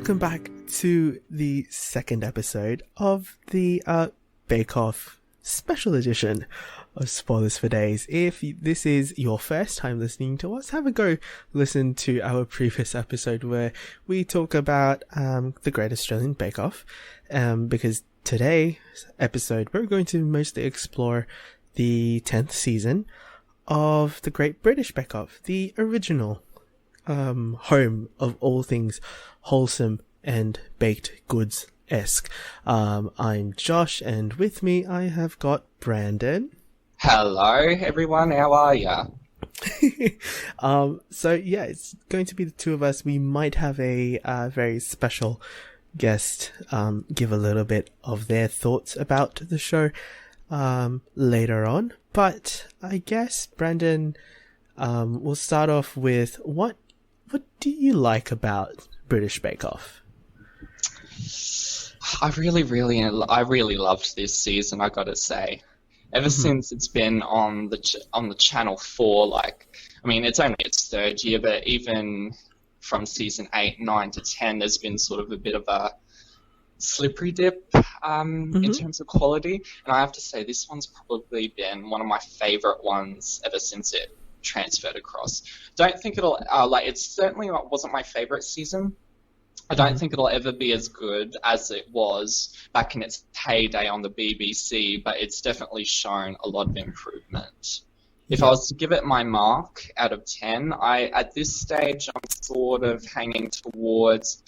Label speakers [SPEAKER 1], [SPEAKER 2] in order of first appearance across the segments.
[SPEAKER 1] welcome back to the second episode of the Bake Off special edition of Spoilers for Days. If this is your first time listening to us, have a go listen to our previous episode where we talk about the Great Australian Bake Off, because today's episode we're going to mostly explore the 10th season of the Great British Bake Off, the original home of all things wholesome and baked goods-esque. I'm Josh, and with me I have got Brandon.
[SPEAKER 2] Hello everyone, how are ya?
[SPEAKER 1] So yeah, it's going to be the two of us. We might have a very special guest give a little bit of their thoughts about the show later on. But I guess, Brandon, we'll start off with what do you like about British Bake Off?
[SPEAKER 2] I really loved this season, I gotta say. Ever since it's been on the Channel 4, like, I mean, it's only its third year, but even from season 8, 9 to 10, there's been sort of a bit of a slippery dip in terms of quality. And I have to say, this one's probably been one of my favourite ones ever since it transferred across. Don't think it'll it certainly wasn't my favorite season. I don't think it'll ever be as good as it was back in its heyday on the BBC, but it's definitely shown a lot of improvement. If I was to give it my mark out of 10, at this stage I'm sort of hanging towards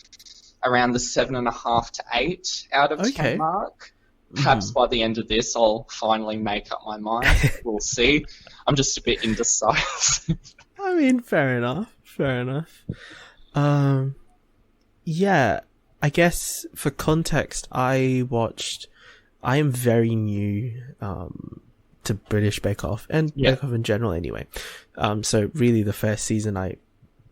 [SPEAKER 2] around the 7.5 to 8 out of 10 mark. Perhaps by the end of this, I'll finally make up my mind. We'll see. I'm just a bit indecisive.
[SPEAKER 1] I mean, fair enough. Yeah, I guess for context, I am very new to British Bake Off and Bake Off in general anyway. So really the first season I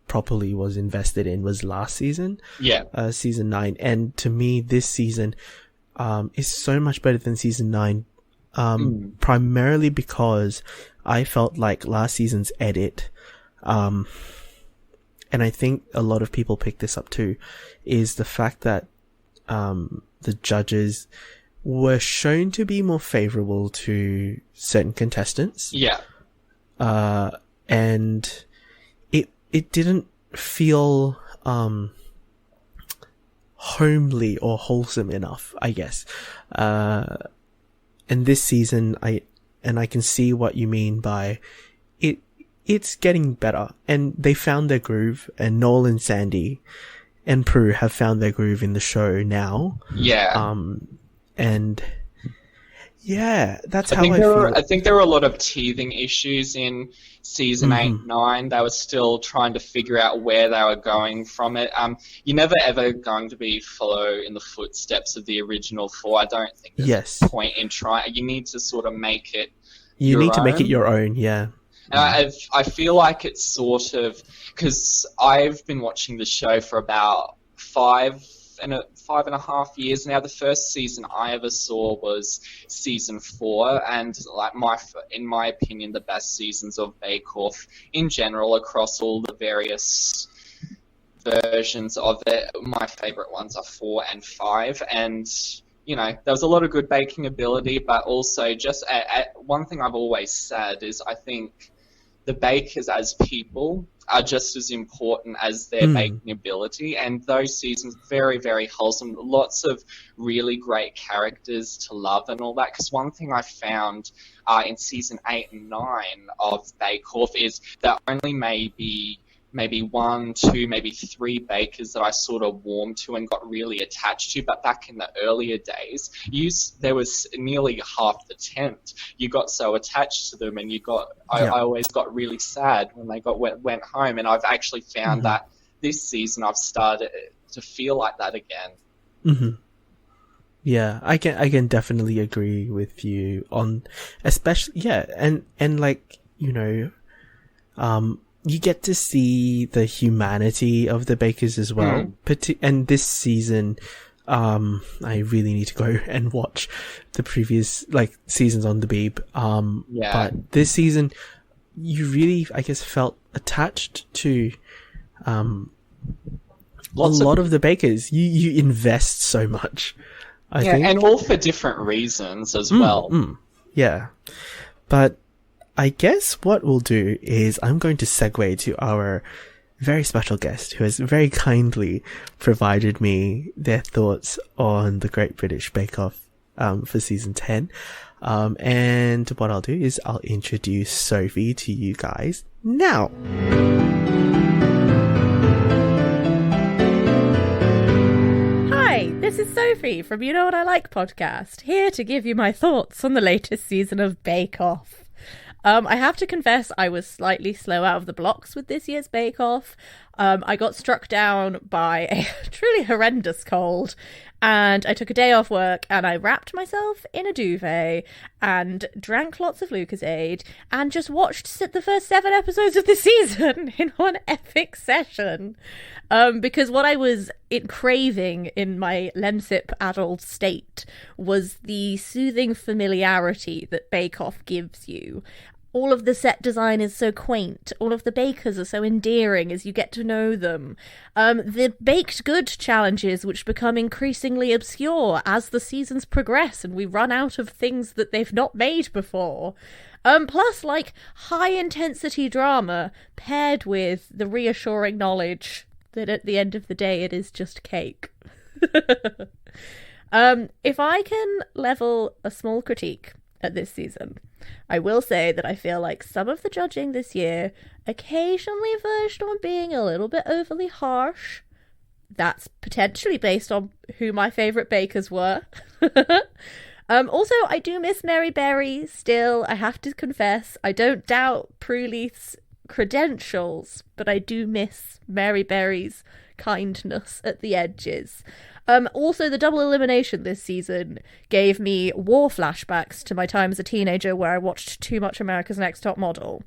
[SPEAKER 1] properly was invested in was last season. Yeah. Season 9. And to me, this season is so much better than season 9, primarily because I felt like last season's edit, and I think a lot of people pick this up too, is the fact that the judges were shown to be more favourable to certain contestants.
[SPEAKER 2] Yeah.
[SPEAKER 1] And it didn't feel homely or wholesome enough, I guess. And this season, I can see what you mean by it. It's getting better, and they found their groove, and Noel and Sandy and Prue have found their groove in the show now.
[SPEAKER 2] Yeah.
[SPEAKER 1] And yeah, that's how I feel.
[SPEAKER 2] I think there were a lot of teething issues in season 8, 9. They were still trying to figure out where they were going from it. You're never ever going to follow in the footsteps of the original 4. I don't think there's a point in trying. You need to sort of make it
[SPEAKER 1] to make it your own, yeah.
[SPEAKER 2] And I feel like it's sort of, because I've been watching the show for about 5.5 years now. The first season I ever saw was season 4, and in my opinion, the best seasons of Bake Off in general across all the various versions of it. My favourite ones are 4 and 5, and you know, there was a lot of good baking ability, but also just one thing I've always said is I think the bakers as people are just as important as their baking ability, and those seasons very, very wholesome. Lots of really great characters to love and all that. Because one thing I found in season 8 and 9 of Bake Off is that only maybe 1, 2, maybe 3 bakers that I sort of warmed to and got really attached to. But back in the earlier days, there was nearly half the tent. You got so attached to them, and I always got really sad when they went home. And I've actually found that this season I've started to feel like that again.
[SPEAKER 1] Mm-hmm. Yeah, I can definitely agree with you on, especially and like, you know, you get to see the humanity of the bakers as well. And this season, I really need to go and watch the previous seasons on the Beeb. But this season, you really, I guess, felt attached to lot of the bakers, you invest so much. I think.
[SPEAKER 2] And all for different reasons as well.
[SPEAKER 1] Yeah. But I guess what we'll do is I'm going to segue to our very special guest who has very kindly provided me their thoughts on the Great British Bake Off for season 10. And what I'll do is I'll introduce Sophie to you guys now.
[SPEAKER 3] Hi, this is Sophie from You Know What I Like podcast, here to give you my thoughts on the latest season of Bake Off. I have to confess I was slightly slow out of the blocks with this year's Bake Off. I got struck down by a truly horrendous cold, and I took a day off work and I wrapped myself in a duvet and drank lots of Lucozade and just watched the first 7 episodes of the season in one epic session. Because what I was craving in my Lemsip adult state was the soothing familiarity that Bake Off gives you. All of the set design is so quaint. All of the bakers are so endearing as you get to know them. The baked good challenges, which become increasingly obscure as the seasons progress and we run out of things that they've not made before. Plus, like, high-intensity drama paired with the reassuring knowledge that at the end of the day it is just cake. If I can level a small critique at this season, I will say that I feel like some of the judging this year occasionally verged on being a little bit overly harsh. That's potentially based on who my favourite bakers were. Also, I do miss Mary Berry still, I have to confess. I don't doubt Pruleith's credentials, but I do miss Mary Berry's kindness at the edges. Also, the double elimination this season gave me war flashbacks to my time as a teenager where I watched too much America's Next Top Model.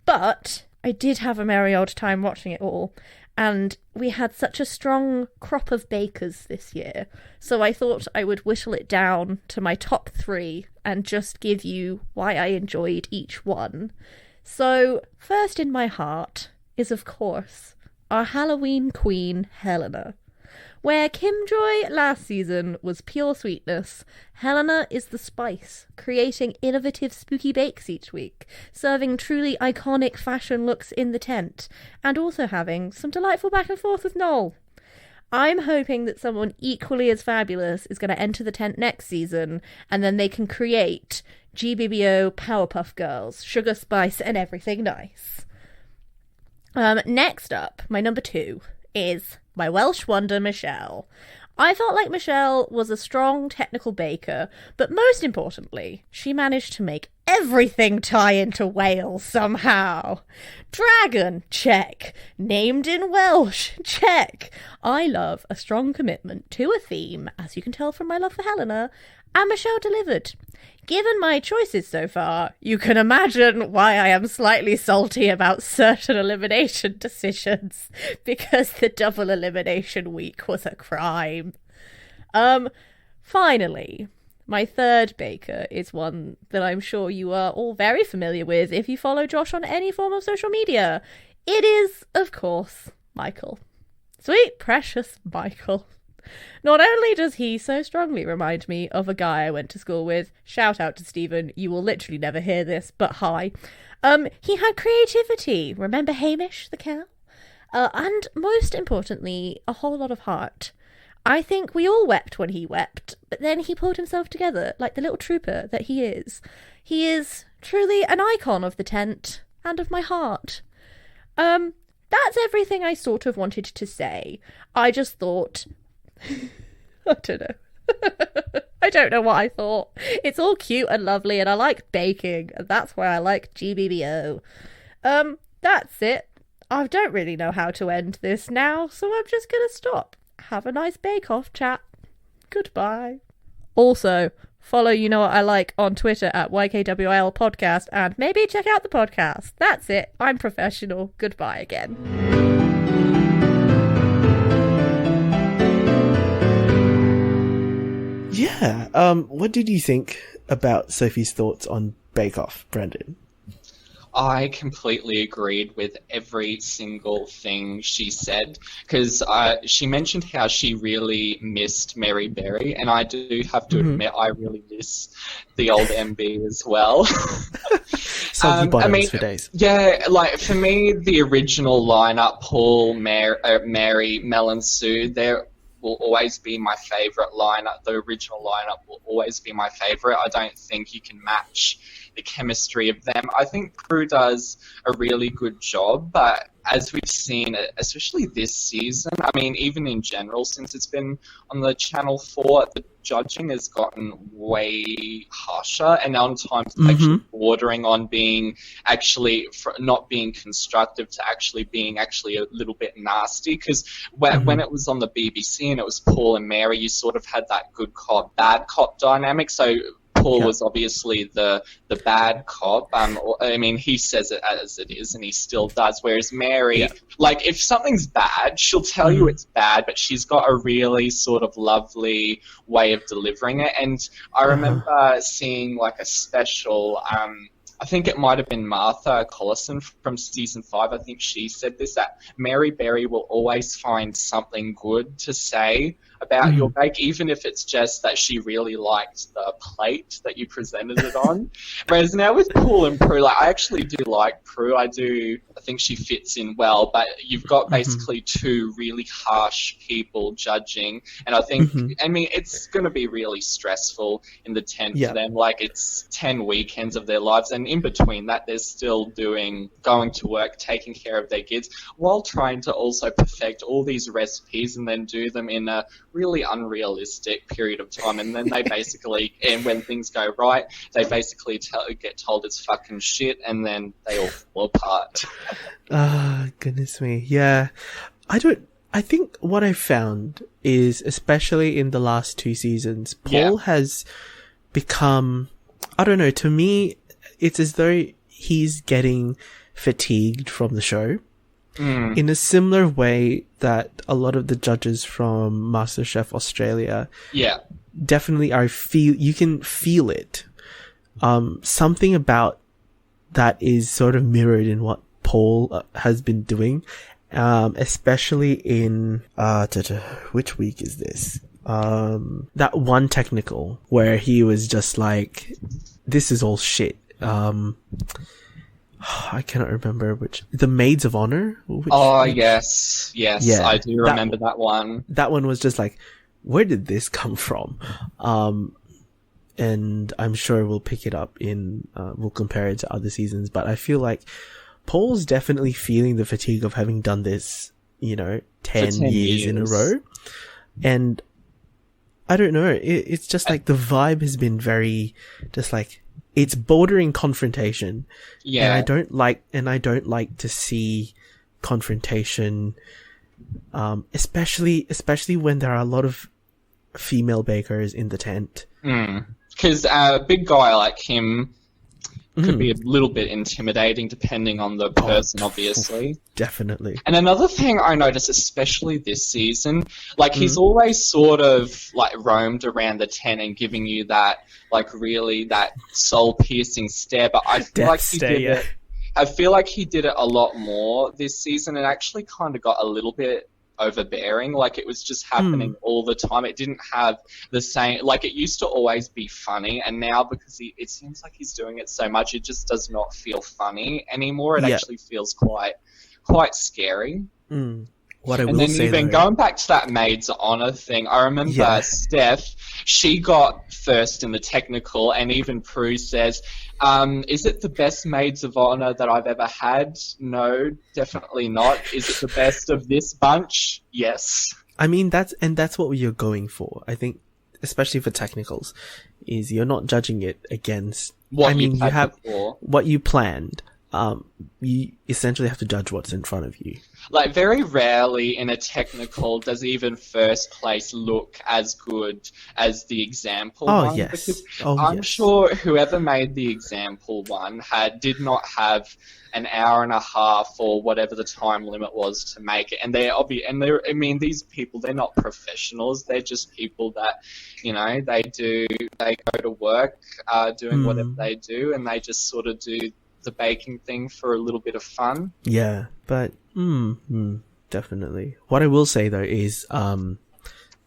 [SPEAKER 3] But I did have a merry old time watching it all, and we had such a strong crop of bakers this year, so I thought I would whittle it down to my top 3 and just give you why I enjoyed each one. So, first in my heart is, of course, our Halloween queen, Helena. Where Kim Joy last season was pure sweetness, Helena is the spice, creating innovative spooky bakes each week, serving truly iconic fashion looks in the tent, and also having some delightful back and forth with Noel. I'm hoping that someone equally as fabulous is going to enter the tent next season, and then they can create GBBO Powerpuff Girls, sugar, spice, and everything nice. Next up, my number 2 is my Welsh wonder, Michelle. I felt like Michelle was a strong technical baker, but most importantly, she managed to make everything tie into Wales somehow. Dragon, check. Named in Welsh, check. I love a strong commitment to a theme, as you can tell from my love for Helena, and Michelle delivered. Given my choices so far, you can imagine why I am slightly salty about certain elimination decisions, because the double elimination week was a crime. Finally, my third baker is one that I'm sure you are all very familiar with if you follow Josh on any form of social media. It is, of course, Michael. Sweet, precious Michael. Not only does he so strongly remind me of a guy I went to school with, shout out to Stephen, you will literally never hear this, but hi. He had creativity, remember Hamish the cow? And most importantly, a whole lot of heart. I think we all wept when he wept, but then he pulled himself together like the little trooper that he is. He is truly an icon of the tent and of my heart. That's everything I sort of wanted to say. I just thought... I don't know. I don't know what I thought. It's all cute and lovely and I like baking and that's why I like GBBO. That's it. I don't really know how to end this now, so I'm just gonna stop. Have a nice bake-off chat. Goodbye. Also, follow You Know What I Like on Twitter at YKWIL Podcast and maybe check out the podcast. That's it. I'm professional. Goodbye again.
[SPEAKER 1] Yeah. What did you think about Sophie's thoughts on Bake Off, Brendan?
[SPEAKER 2] I completely agreed with every single thing she said, because she mentioned how she really missed Mary Berry, and I do have to admit I really miss the old MB as well.
[SPEAKER 1] Soggy bottoms for days.
[SPEAKER 2] Yeah, like for me, the original lineup, Paul, Mary, Mel and Sue, there will always be my favourite lineup. The original lineup will always be my favourite. I don't think you can match the chemistry of them. I think Prue does a really good job, but as we've seen, especially this season, I mean, even in general, since it's been on the Channel 4, the judging has gotten way harsher, and now times it's actually bordering on being actually not being constructive to actually being actually a little bit nasty, because when it was on the BBC and it was Paul and Mary, you sort of had that good cop, bad cop dynamic, so Paul was obviously the bad cop. I mean, he says it as it is, and he still does. Whereas Mary, like, if something's bad, she'll tell you it's bad, but she's got a really sort of lovely way of delivering it. And I remember seeing, like, a special... I think it might have been Martha Collison from season 5. I think she said this, that Mary Berry will always find something good to say about your bake, even if it's just that she really liked the plate that you presented it on. Whereas now with Paul and Prue, like, I actually do like Prue. I think she fits in well, but you've got basically two really harsh people judging, and I think, I mean, it's going to be really stressful in the tent for them. Like, it's 10 weekends of their lives, and in between that, they're still going to work, taking care of their kids, while trying to also perfect all these recipes and then do them in a really unrealistic period of time. And then they basically, and when things go right, they basically get told it's fucking shit, and then they all fall apart.
[SPEAKER 1] Goodness me. Yeah. I think what I found is, especially in the last 2 seasons, Paul has become, I don't know, to me, it's as though he's getting fatigued from the show. In a similar way that a lot of the judges from MasterChef Australia definitely you can feel it. Something about that is sort of mirrored in what Paul has been doing, especially in which week is this? That one technical where he was just like, this is all shit. I cannot remember which. The Maids of Honor?
[SPEAKER 2] Yes. Yeah, I do remember that one.
[SPEAKER 1] That one was just like, where did this come from? And I'm sure we'll pick it up we'll compare it to other seasons, but I feel like Paul's definitely feeling the fatigue of having done this, 10 years in a row. And I don't know, it's just like the vibe has been very, just like, it's bordering confrontation. Yeah. And I don't like to see confrontation, especially when there are a lot of female bakers in the tent.
[SPEAKER 2] Because a big guy like him could be a little bit intimidating depending on the person, obviously.
[SPEAKER 1] Definitely.
[SPEAKER 2] And another thing I noticed, especially this season, like, he's always sort of, like, roamed around the tent and giving you that, like, really that soul-piercing stare, but I feel like he did it. I feel like he did it a lot more this season, and actually kind of got a little bit overbearing. Like, it was just happening all the time. It didn't have the same, like, it used to always be funny, and now because it seems like he's doing it so much, it just does not feel funny anymore. It actually feels quite scary.
[SPEAKER 1] What I will
[SPEAKER 2] and then
[SPEAKER 1] say,
[SPEAKER 2] even going back to that Maids of Honor thing, I remember Steph, she got first in the technical, and even Prue says, is it the best Maids of Honor that I've ever had? No, definitely not. Is it the best of this bunch? Yes.
[SPEAKER 1] I mean, that's what you're going for. I think, especially for technicals, is you're not judging it against
[SPEAKER 2] what you have
[SPEAKER 1] what you planned. You essentially have to judge what's in front of you.
[SPEAKER 2] Like, very rarely in a technical does even first place look as good as the example one.
[SPEAKER 1] Yes.
[SPEAKER 2] I'm sure whoever made the example one did not have an hour and a half or whatever the time limit was to make it. And I mean, these people, they're not professionals. They're just people that, they go to work doing whatever they do, and they just sort of do the baking thing for a little bit of fun.
[SPEAKER 1] Yeah, but definitely. What I will say though is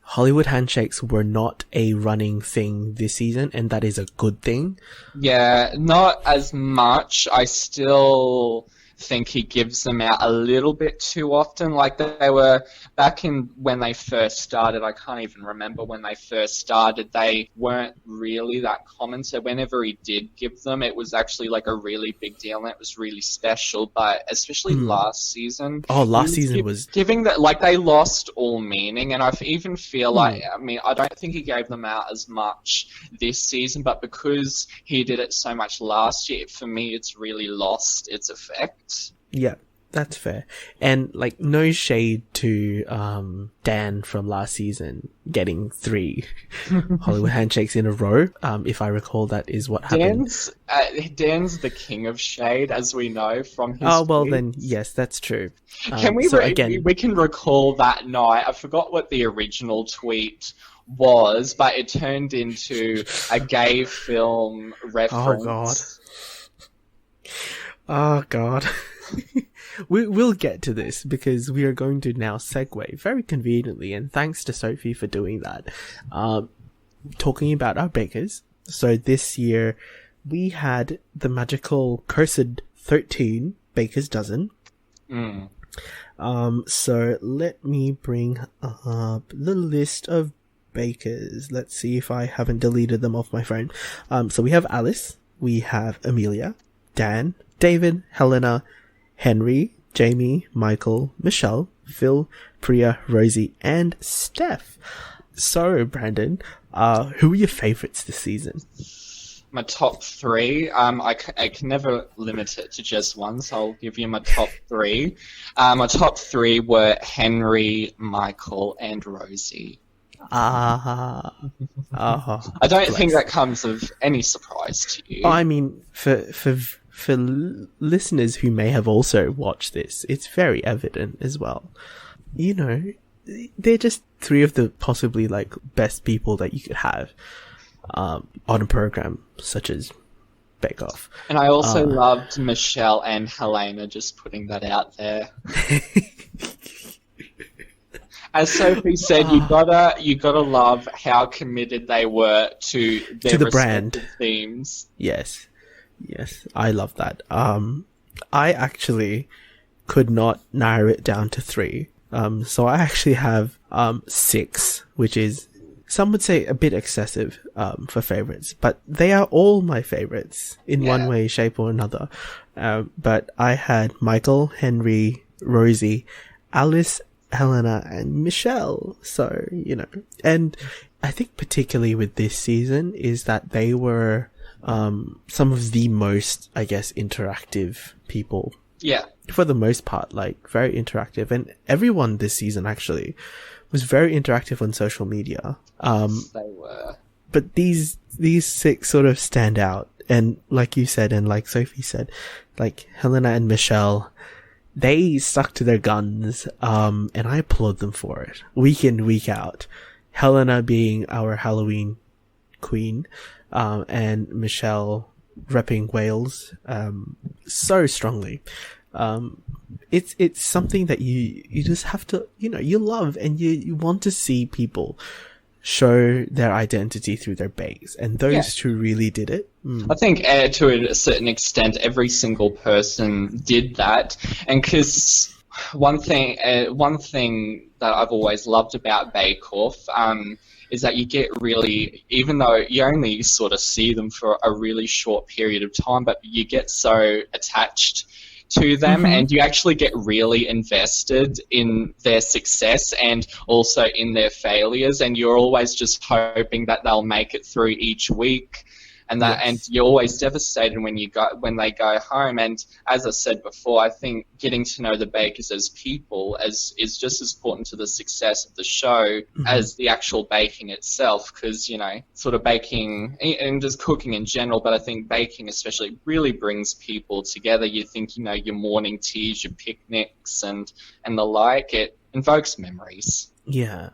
[SPEAKER 1] Hollywood handshakes were not a running thing this season, and that is a good thing.
[SPEAKER 2] Yeah, not as much. I still think he gives them out a little bit too often. Like they were back in when they first started. I can't even remember when they first started. They weren't really that common. So whenever he did give them, it was actually like a really big deal and it was really special. But especially last season.
[SPEAKER 1] Oh, last season was
[SPEAKER 2] giving that, like, they lost all meaning. And I even feel like, I mean, I don't think he gave them out as much this season, but because he did it so much last year, for me, it's really lost its effect.
[SPEAKER 1] Yeah, that's fair. And like, no shade to Dan from last season getting 3 Hollywood handshakes in a row. If I recall, that is what happened.
[SPEAKER 2] Dan's the king of shade, as we know from his tweets.
[SPEAKER 1] Then yes, that's true.
[SPEAKER 2] Can we we can recall that night? I forgot what the original tweet was, but it turned into a gay film reference.
[SPEAKER 1] Oh god. We'll get to this because we are going to now segue very conveniently, and thanks to Sophie for doing that. Talking about our bakers. So this year we had the magical cursed 13 baker's dozen. So let me bring up the list of bakers. Let's see if I haven't deleted them off my phone. So we have Alice, we have Amelia, Dan, David, Helena, Henry, Jamie, Michael, Michelle, Phil, Priya, Rosie, and Steph. So, Brandon, who are your favourites this season?
[SPEAKER 2] My top 3. I can never limit it to just one, so I'll give you my top 3. My top 3 were Henry, Michael, and Rosie. I don't think that comes of any surprise to you.
[SPEAKER 1] I mean, for listeners who may have also watched this, it's very evident as well. You know, they're just 3 of the possibly like best people that you could have on a program such as Bake Off. And
[SPEAKER 2] I also loved Michelle and Helena, just putting that out there. As Sophie said, you gotta love how committed they were to their
[SPEAKER 1] the brand
[SPEAKER 2] themes.
[SPEAKER 1] Yes, I love that. I actually could not narrow it down to 3. So I actually have 6, which is, some would say, a bit excessive for favorites, but they are all my favorites in one way, shape, or another. But I had Michael, Henry, Rosie, Alice, Helena, and Michelle. So, you know, and I think particularly with this season is that they were some of the most, I guess, interactive people.
[SPEAKER 2] Yeah.
[SPEAKER 1] For the most part, like, very interactive. And everyone this season actually was very interactive on social media.
[SPEAKER 2] They were.
[SPEAKER 1] But these 6 sort of stand out. And like you said, and like Sophie said, like Helena and Michelle, they stuck to their guns. And I applaud them for it. Week in, week out. Helena being our Halloween queen, and Michelle repping Wales, so strongly. It's something that you just have to, you know, you love, and you want to see people show their identity through their bakes, and those 2 really did it.
[SPEAKER 2] I think to a certain extent every single person did that, and because one thing that I've always loved about Bake Off is that you get really, even though you only sort of see them for a really short period of time, but you get so attached to them, and you actually get really invested in their success and also in their failures, and you're always just hoping that they'll make it through each week. And that, and you're always devastated when they go home. And as I said before, I think getting to know the bakers as people is just as important to the success of the show as the actual baking itself. Because, you know, sort of baking and just cooking in general, but I think baking especially really brings people together. You think, you know, your morning teas, your picnics, and the like. It invokes memories.
[SPEAKER 1] Yeah.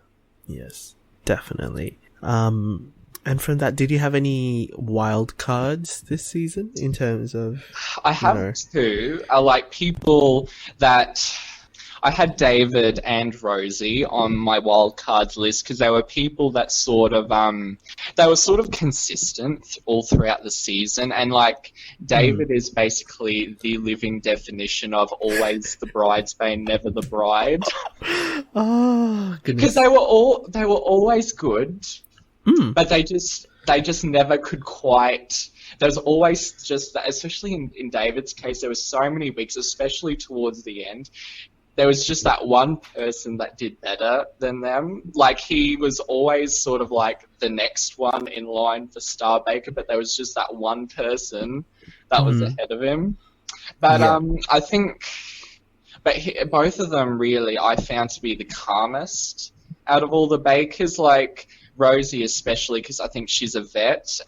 [SPEAKER 1] Yes. Definitely. And from that, did you have any wild cards this season in terms of?
[SPEAKER 2] I have two. I like people that I had David and Rosie on my wild cards list because they were people that they were sort of consistent all throughout the season, and like David is basically the living definition of always the bridesmaid, never the bride.
[SPEAKER 1] Oh, goodness.
[SPEAKER 2] Because they were always good, but they just never could quite. There's always just that, especially in David's case, there were so many weeks, especially towards the end. There was just that one person that did better than them. Like, he was always sort of like the next one in line for Starbaker, but there was just that one person that was ahead of him. But I think, both of them really I found to be the calmest out of all the bakers. Like, Rosie especially, because I think she's a vet.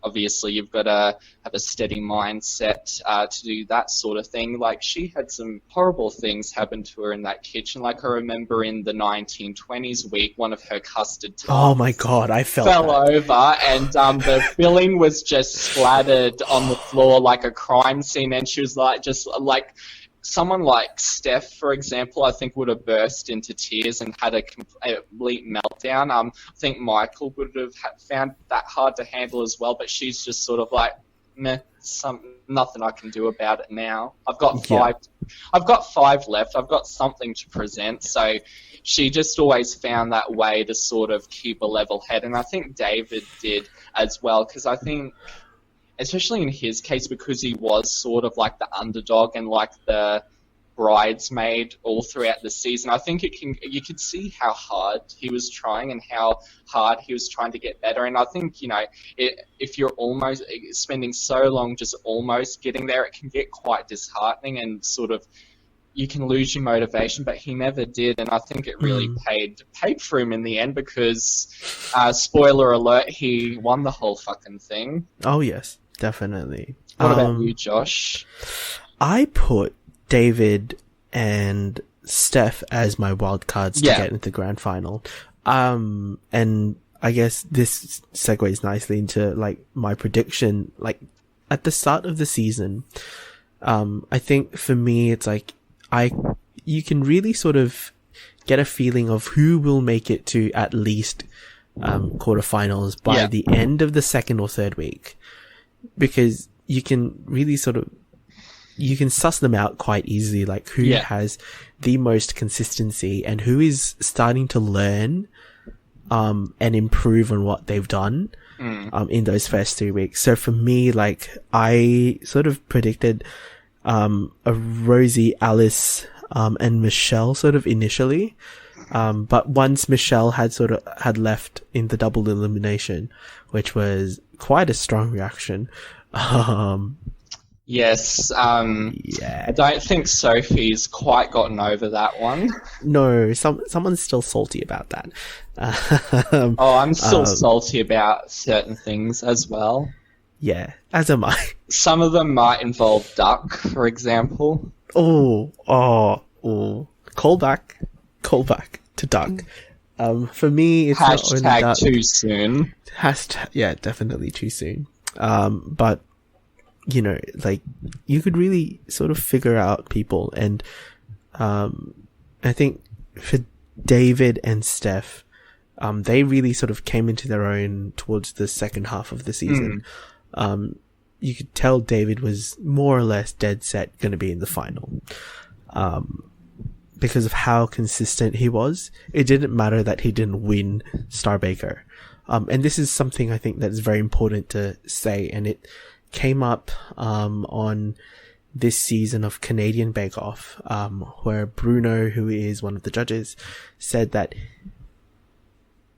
[SPEAKER 2] Obviously, you've got to have a steady mindset to do that sort of thing. Like, she had some horrible things happen to her in that kitchen. Like, I remember in the 1920s week, one of her custard tarts
[SPEAKER 1] oh my god, I fell
[SPEAKER 2] over, and the filling was just splattered on the floor like a crime scene, and she was like, just like... Someone like Steph, for example, I think would have burst into tears and had a complete meltdown. I think Michael would have found that hard to handle as well, but she's just sort of like, meh, nothing I can do about it now. I've got five left. I've got something to present. So she just always found that way to sort of keep a level head, and I think David did as well, because I think, especially in his case, because he was sort of like the underdog and like the bridesmaid all throughout the season, I think you could see how hard he was trying and how hard he was trying to get better. And I think, if you're almost spending so long just almost getting there, it can get quite disheartening and sort of you can lose your motivation, but he never did, and I think it really paid for him in the end because, spoiler alert, he won the whole fucking thing.
[SPEAKER 1] Oh yes, definitely.
[SPEAKER 2] What about you, Josh?
[SPEAKER 1] I put David and Steph as my wild cards to get into the grand final. And I guess this segues nicely into like my prediction. Like at the start of the season, I think for me it's like you can really sort of get a feeling of who will make it to at least quarterfinals by the end of the second or third week, because you can really you can suss them out quite easily, like who has the most consistency and who is starting to learn and improve on what they've done in those first 3 weeks. So for me, like I sort of predicted a Rosie, Alice, and Michelle sort of initially. But once Michelle had left in the double elimination, which was quite a strong reaction.
[SPEAKER 2] Yes. I don't think Sophie's quite gotten over that one.
[SPEAKER 1] No, someone's still salty about that.
[SPEAKER 2] I'm still salty about certain things as well.
[SPEAKER 1] Yeah, as am I.
[SPEAKER 2] Some of them might involve Duck, for example.
[SPEAKER 1] Oh. Callback to Duck. For me, it's not only Duck.
[SPEAKER 2] Too soon.
[SPEAKER 1] Definitely too soon. But like you could really sort of figure out people, and I think for David and Steph, they really sort of came into their own towards the second half of the season. You could tell David was more or less dead set going to be in the final. Because of how consistent he was. It didn't matter that he didn't win Starbaker. And this is something I think that's very important to say, and it came up on this season of Canadian Bake Off, where Bruno, who is one of the judges, said that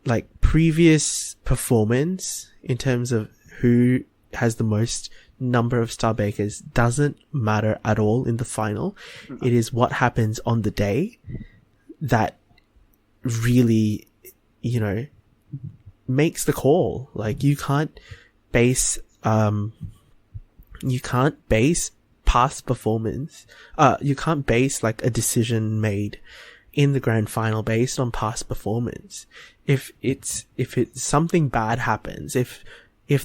[SPEAKER 1] like previous performance in terms of who has the most number of Starbakers doesn't matter at all in the final. It is what happens on the day that really, makes the call. Like you can't base past performance. You can't base like a decision made in the grand final based on past performance. If it's something bad happens, if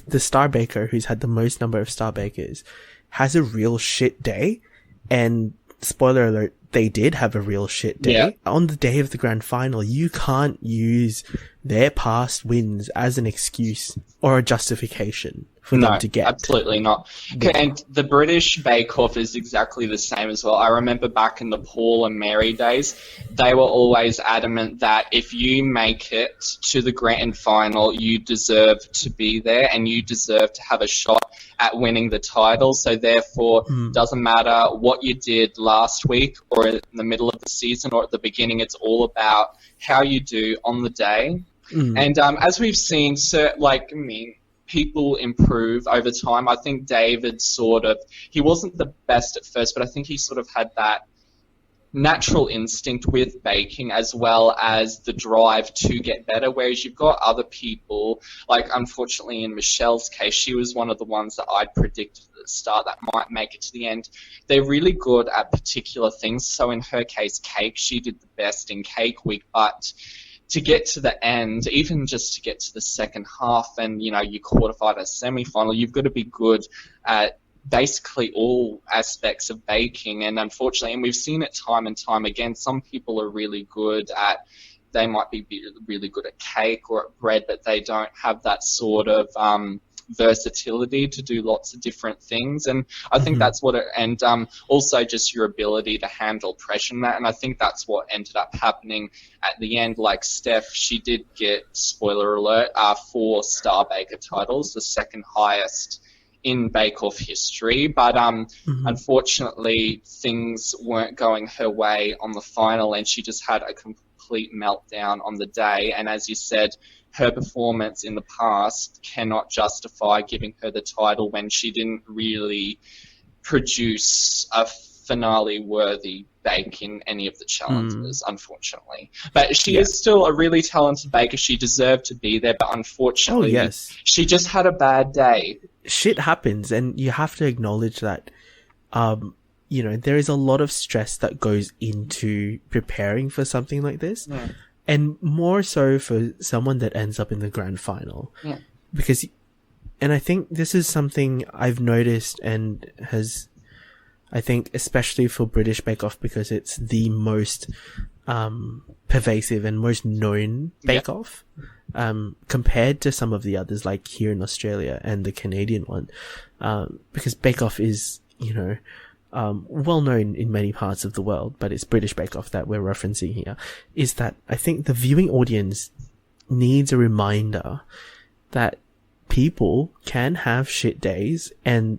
[SPEAKER 1] the star baker who's had the most number of star bakers has a real shit day, and spoiler alert, they did have a real shit day, on the day of the grand final, you can't use their past wins as an excuse or a justification for them to get.
[SPEAKER 2] Absolutely not.
[SPEAKER 1] Yeah.
[SPEAKER 2] And the British Bake Off is exactly the same as well. I remember back in the Paul and Mary days, they were always adamant that if you make it to the grand final, you deserve to be there and you deserve to have a shot at winning the title. So therefore, doesn't matter what you did last week or in the middle of the season or at the beginning, it's all about how you do on the day. And as we've seen, people improve over time. I think David he wasn't the best at first, but I think he sort of had that natural instinct with baking as well as the drive to get better, whereas you've got other people, like unfortunately in Michelle's case, she was one of the ones that I'd predicted at the start that might make it to the end. They're really good at particular things. So in her case, cake, she did the best in Cake Week, but to get to the end, even just to get to the second half and, you qualified a semi-final, you've got to be good at basically all aspects of baking. And unfortunately, and we've seen it time and time again, some people are really good at, they might be really good at cake or at bread, but they don't have that sort of versatility to do lots of different things. And I think that's what also just your ability to handle pressure in that. And I think that's what ended up happening at the end. Like Steph, she did get, spoiler alert, 4 Star Baker titles, the second highest in Bake Off history, but unfortunately things weren't going her way on the final and she just had a complete meltdown on the day. And as you said, her performance in the past cannot justify giving her the title when she didn't really produce a finale-worthy bake in any of the challenges, unfortunately. But she is still a really talented baker. She deserved to be there, but unfortunately, she just had a bad day.
[SPEAKER 1] Shit happens, and you have to acknowledge that, there is a lot of stress that goes into preparing for something like this. Yeah. And more so for someone that ends up in the grand final. Yeah. Because, and I think this is something I've noticed and has, I think, especially for British Bake Off, because it's the most pervasive and most known Bake Off, compared to some of the others like here in Australia and the Canadian one. Because Bake Off is, well known in many parts of the world, but it's British Bake Off that we're referencing here, is that I think the viewing audience needs a reminder that people can have shit days, and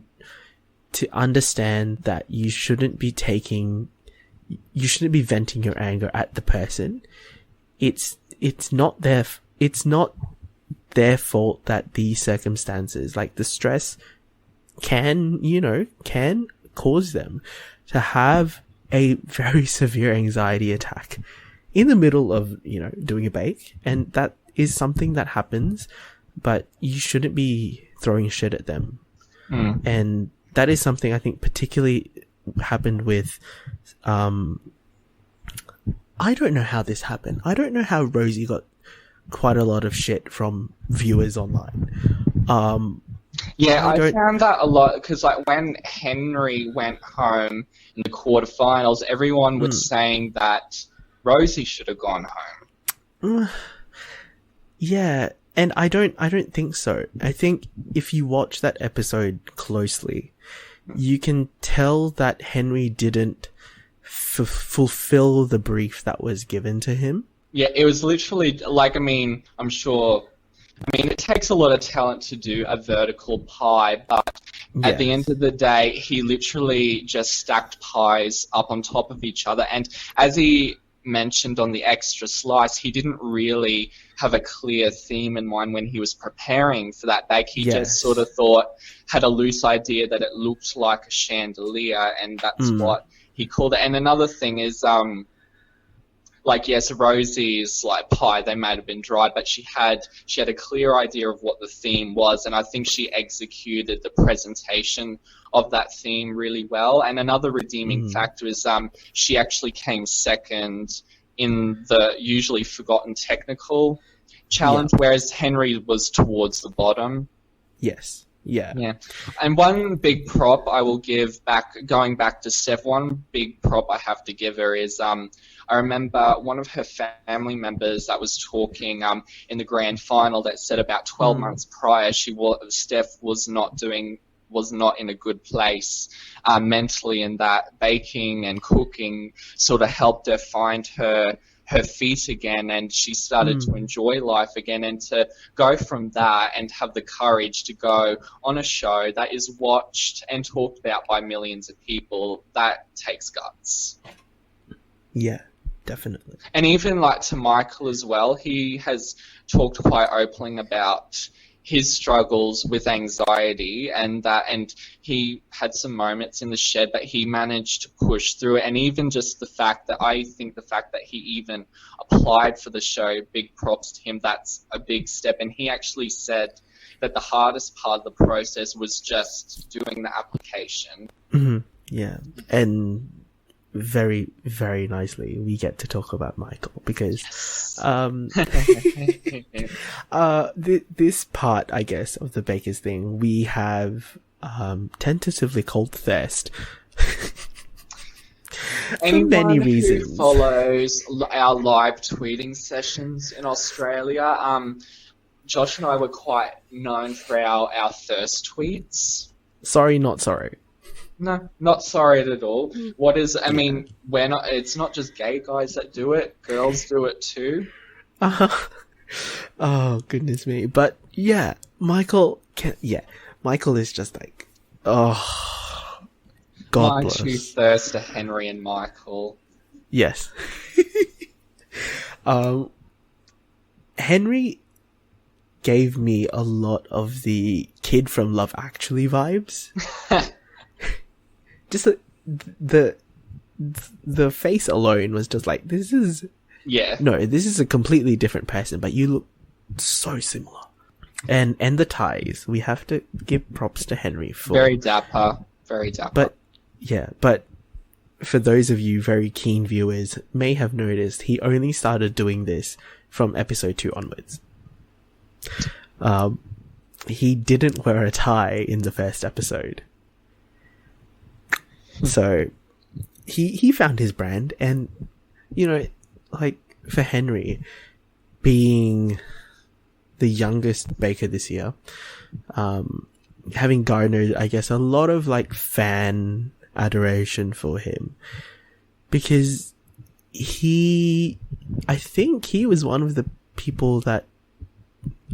[SPEAKER 1] to understand that you shouldn't be venting your anger at the person. It's not their fault that these circumstances, like the stress, can cause them to have a very severe anxiety attack in the middle of, doing a bake. And that is something that happens, but you shouldn't be throwing shit at them. And that is something I think particularly happened with, I don't know how this happened. I don't know how Rosie got quite a lot of shit from viewers online.
[SPEAKER 2] I found that a lot because, when Henry went home in the quarterfinals, everyone was saying that Rosie should have gone home.
[SPEAKER 1] Yeah, and I don't think so. I think if you watch that episode closely, you can tell that Henry didn't fulfill the brief that was given to him.
[SPEAKER 2] Yeah, it was literally I'm sure. It takes a lot of talent to do a vertical pie, but at the end of the day, he literally just stacked pies up on top of each other. And as he mentioned on the extra slice, he didn't really have a clear theme in mind when he was preparing for that bake. He just sort of had a loose idea that it looked like a chandelier, and that's what he called it. And another thing is, yes, Rosie's pie, they might have been dry, but she had a clear idea of what the theme was, and I think she executed the presentation of that theme really well. And another redeeming factor is she actually came second in the usually forgotten technical challenge, whereas Henry was towards the bottom.
[SPEAKER 1] Yes. Yeah.
[SPEAKER 2] Yeah. And one big prop I will give going back to Steph, one big prop I have to give her is I remember one of her family members that was talking in the grand final that said about 12 months prior Steph was not in a good place mentally, and that baking and cooking sort of helped her find her feet again, and she started to enjoy life again, and to go from that and have the courage to go on a show that is watched and talked about by millions of people, that takes guts.
[SPEAKER 1] Yeah, definitely.
[SPEAKER 2] And even like to Michael as well, he has talked quite openly about his struggles with anxiety, and he had some moments in the shed that he managed to push through, and even just the fact that he even applied for the show, big props to him, that's a big step. And he actually said that the hardest part of the process was just doing the application.
[SPEAKER 1] Yeah, and very, very nicely we get to talk about Michael, because this part, I guess, of the Bakers thing, we have tentatively called thirst for many reasons.
[SPEAKER 2] Who follows our live tweeting sessions in Australia, Josh and I were quite known for our thirst tweets.
[SPEAKER 1] Sorry, not sorry.
[SPEAKER 2] No, not sorry at all. It's not just gay guys that do it. Girls do it too.
[SPEAKER 1] Oh, goodness me. But yeah, Michael is just like, oh, God bless.
[SPEAKER 2] My true thirst to Henry and Michael.
[SPEAKER 1] Yes. Henry gave me a lot of the kid from Love Actually vibes. Just the face alone was just like, this is a completely different person, but you look so similar. And the ties, we have to give props to Henry for
[SPEAKER 2] very dapper.
[SPEAKER 1] But for those of you very keen viewers may have noticed, he only started doing this from episode 2 onwards. He didn't wear a tie in the first episode. So he found his brand, and like for Henry being the youngest baker this year, having garnered, I guess, a lot of like fan adoration for him, because I think he was one of the people that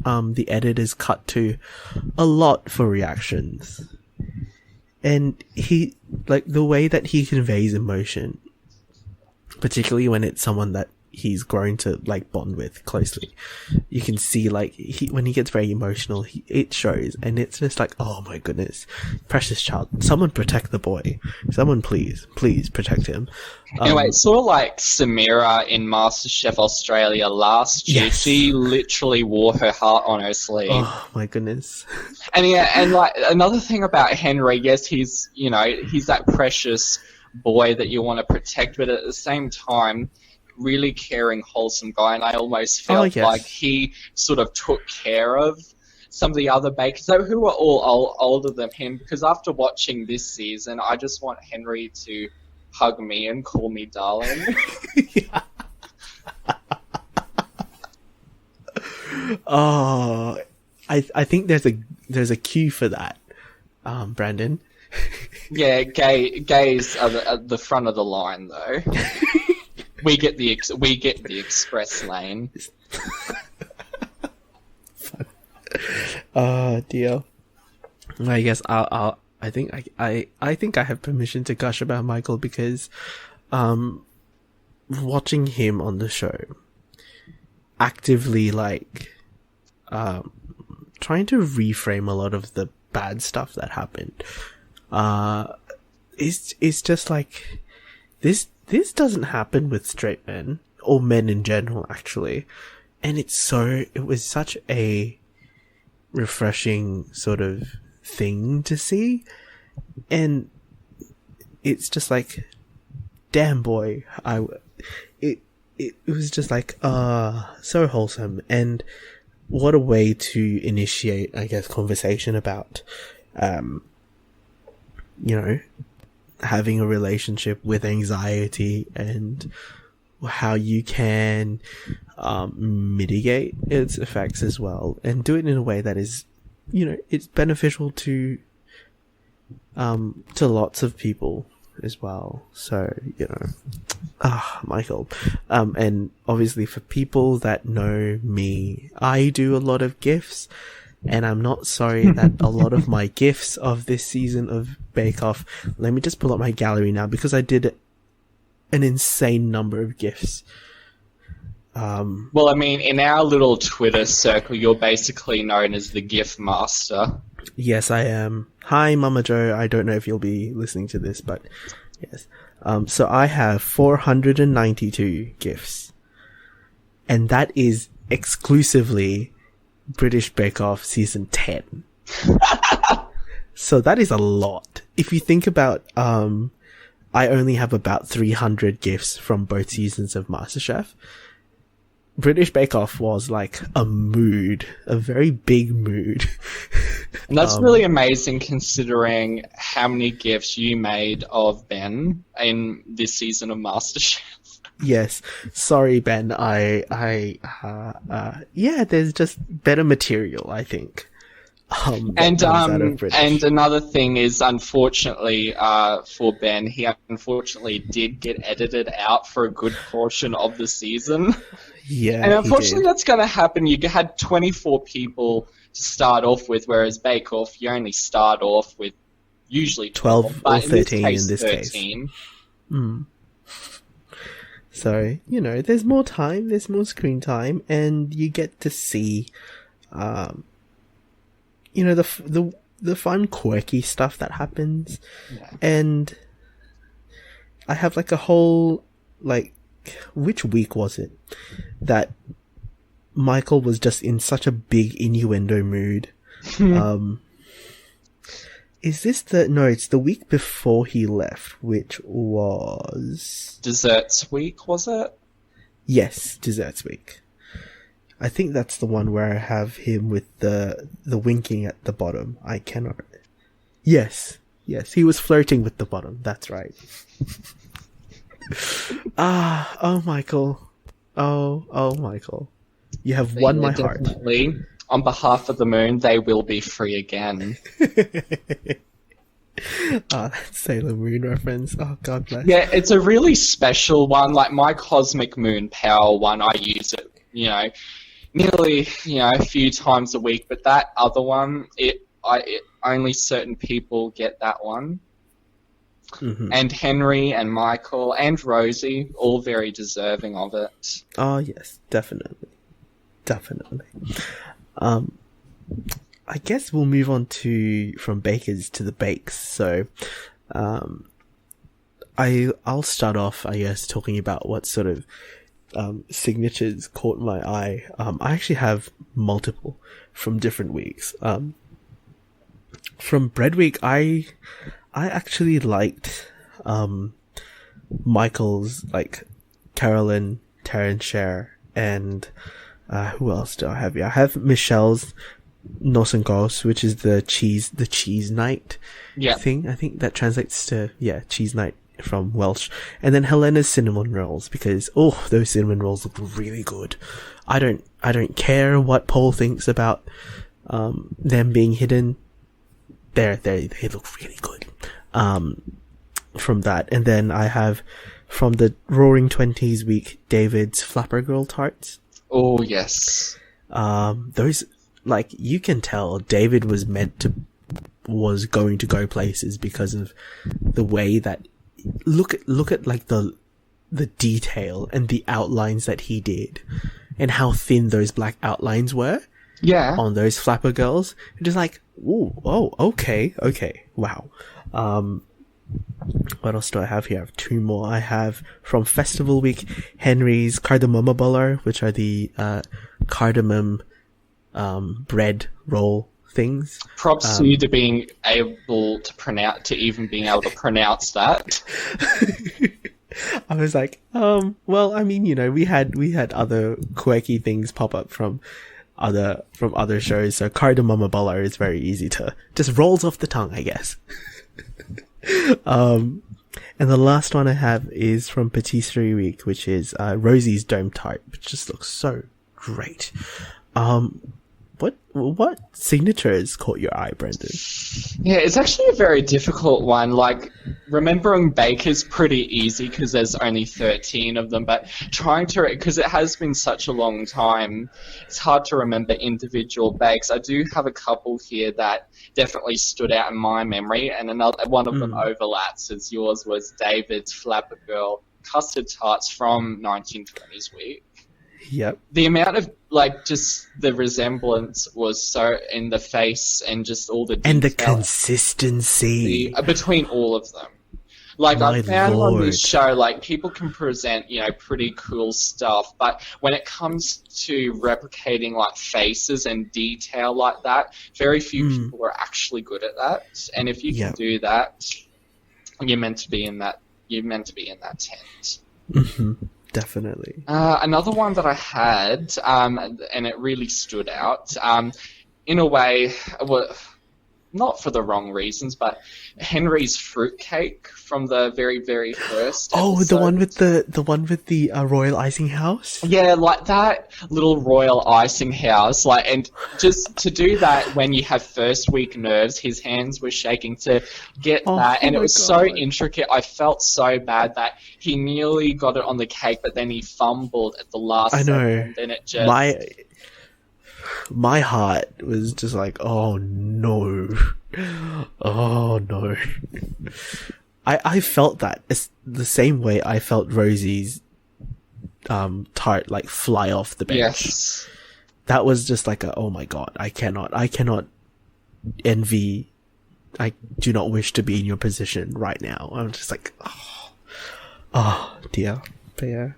[SPEAKER 1] the editors cut to a lot for reactions. And he, like, the way that he conveys emotion, particularly when it's someone that he's grown to, like, bond with closely, you can see, like, when he gets very emotional, it shows, and it's just like, oh my goodness, precious child, someone protect the boy, someone please protect him.
[SPEAKER 2] Anyway, it's sort of like Samira in MasterChef Australia last year. Yes. She literally wore her heart on her sleeve.
[SPEAKER 1] Oh my goodness.
[SPEAKER 2] And like another thing about Henry, yes, he's that precious boy that you want to protect, but at the same time, really caring, wholesome guy, and I almost felt like he sort of took care of some of the other bakers who were all older than him, because after watching this season, I just want Henry to hug me and call me darling.
[SPEAKER 1] Oh, I think there's a cue for that, Brandon.
[SPEAKER 2] Yeah, gays are at the front of the line though. We get the express lane.
[SPEAKER 1] Oh dear. I guess I think I have permission to gush about Michael, because watching him on the show, actively like trying to reframe a lot of the bad stuff that happened, it's just like this doesn't happen with straight men, or men in general, actually. And it was such a refreshing sort of thing to see. And it's just like, damn boy, it it was just like, so wholesome. And what a way to initiate, I guess, conversation about, having a relationship with anxiety and how you can mitigate its effects as well, and do it in a way that is, it's beneficial to lots of people as well. So, Michael. And obviously for people that know me, I do a lot of GIFs, and I'm not sorry that a lot of my GIFs of this season of Bake Off, let me just pull up my gallery now, because I did an insane number of GIFs.
[SPEAKER 2] Well, I mean, in our little Twitter circle, you're basically known as the GIF master.
[SPEAKER 1] Yes, I am. Hi, Mama Joe. I don't know if you'll be listening to this, but yes. So I have 492 GIFs. And that is exclusively British Bake Off Season 10. So that is a lot. If you think about, I only have about 300 GIFs from both seasons of MasterChef. British Bake Off was like a mood, a very big mood.
[SPEAKER 2] And that's really amazing, considering how many GIFs you made of Ben in this season of MasterChef.
[SPEAKER 1] Yes. Sorry, Ben. There's just better material, I think.
[SPEAKER 2] And another thing is, unfortunately, for Ben, he unfortunately did get edited out for a good portion of the season.
[SPEAKER 1] Yeah,
[SPEAKER 2] and unfortunately that's going to happen. You had 24 people to start off with, whereas Bake Off, you only start off with usually 12
[SPEAKER 1] or 13
[SPEAKER 2] in this case.
[SPEAKER 1] So, there's more time, there's more screen time, and you get to see, the fun, quirky stuff that happens. Yeah. And I have like a whole, which week was it that Michael was just in such a big innuendo mood? Is this it's the week before he left, which was
[SPEAKER 2] Desserts Week, was it?
[SPEAKER 1] Yes, Desserts Week. I think that's the one where I have him with the winking at the bottom. I cannot. Yes, he was flirting with the bottom. That's right. Oh, Michael. Oh, Michael. You have won my heart.
[SPEAKER 2] Definitely. On behalf of the moon, they will be free again.
[SPEAKER 1] That's Sailor Moon reference. Oh, God bless.
[SPEAKER 2] Yeah, it's a really special one. Like my Cosmic Moon Power one, I use it, nearly, a few times a week. But that other one, only certain people get that one. Mm-hmm. And Henry and Michael and Rosie, all very deserving of it.
[SPEAKER 1] Oh, yes, definitely. I guess we'll move on from bakers to the bakes. So, I'll start off, I guess, talking about what sort of signatures caught my eye. I actually have multiple from different weeks. From Bread Week, I actually liked Michael's, Carolyn, Terence Cher, and who else do I have here? I have Michelle's Nosengos, which is the cheese night thing. I think that translates to, cheese night from Welsh. And then Helena's cinnamon rolls, because, those cinnamon rolls look really good. I don't care what Paul thinks about, them being hidden. They look really good. From that. And then I have, from the Roaring Twenties week, David's Flapper Girl tarts.
[SPEAKER 2] Oh, yes.
[SPEAKER 1] Those, you can tell David was was going to go places because of the way that, look at the detail and the outlines that he did and how thin those black outlines were.
[SPEAKER 2] Yeah.
[SPEAKER 1] On those Flapper Girls. Just okay. Wow. What else do I have here? I have two more. I have from Festival Week, Henry's Cardamom Buller, which are the cardamom bread roll things.
[SPEAKER 2] Props to you to being able to pronounce that.
[SPEAKER 1] I was like, well, I mean, we had other quirky things pop up from other shows, so Cardamomabala is very easy to just rolls off the tongue, I guess. And the last one I have is from Patisserie Week, which is Rosie's Dome Tart, which just looks so great. What signatures caught your eye, Brendan?
[SPEAKER 2] Yeah, it's actually a very difficult one. Like, remembering bakers pretty easy because there's only 13 of them, but because it has been such a long time, it's hard to remember individual bakes. I do have a couple here that definitely stood out in my memory, and another one of them overlaps, as yours was David's Flapper Girl custard tarts from 1920s Week.
[SPEAKER 1] Yep.
[SPEAKER 2] The amount of, just the resemblance was so in the face and just all the detail.
[SPEAKER 1] And the consistency.
[SPEAKER 2] Between all of them. I found on this show, people can present, pretty cool stuff, but when it comes to replicating, faces and detail like that, very few people are actually good at that. And if you can do that, you're meant to be in that tent.
[SPEAKER 1] Mm-hmm. Definitely.
[SPEAKER 2] Another one that I had, and it really stood out, in a way, not for the wrong reasons, but Henry's fruitcake from the very, very first episode.
[SPEAKER 1] Oh, the one with the royal icing house?
[SPEAKER 2] Yeah, that little royal icing house. And just to do that when you have first week nerves, his hands were shaking to get that. And it was so intricate. I felt so bad that he nearly got it on the cake, but then he fumbled at the last second. And it just...
[SPEAKER 1] My heart was just like, oh no. Oh no. I felt that. It's the same way I felt Rosie's tart fly off the bench.
[SPEAKER 2] Yes.
[SPEAKER 1] That was just oh my god, I cannot envy. I do not wish to be in your position right now. I'm just oh dear. But yeah.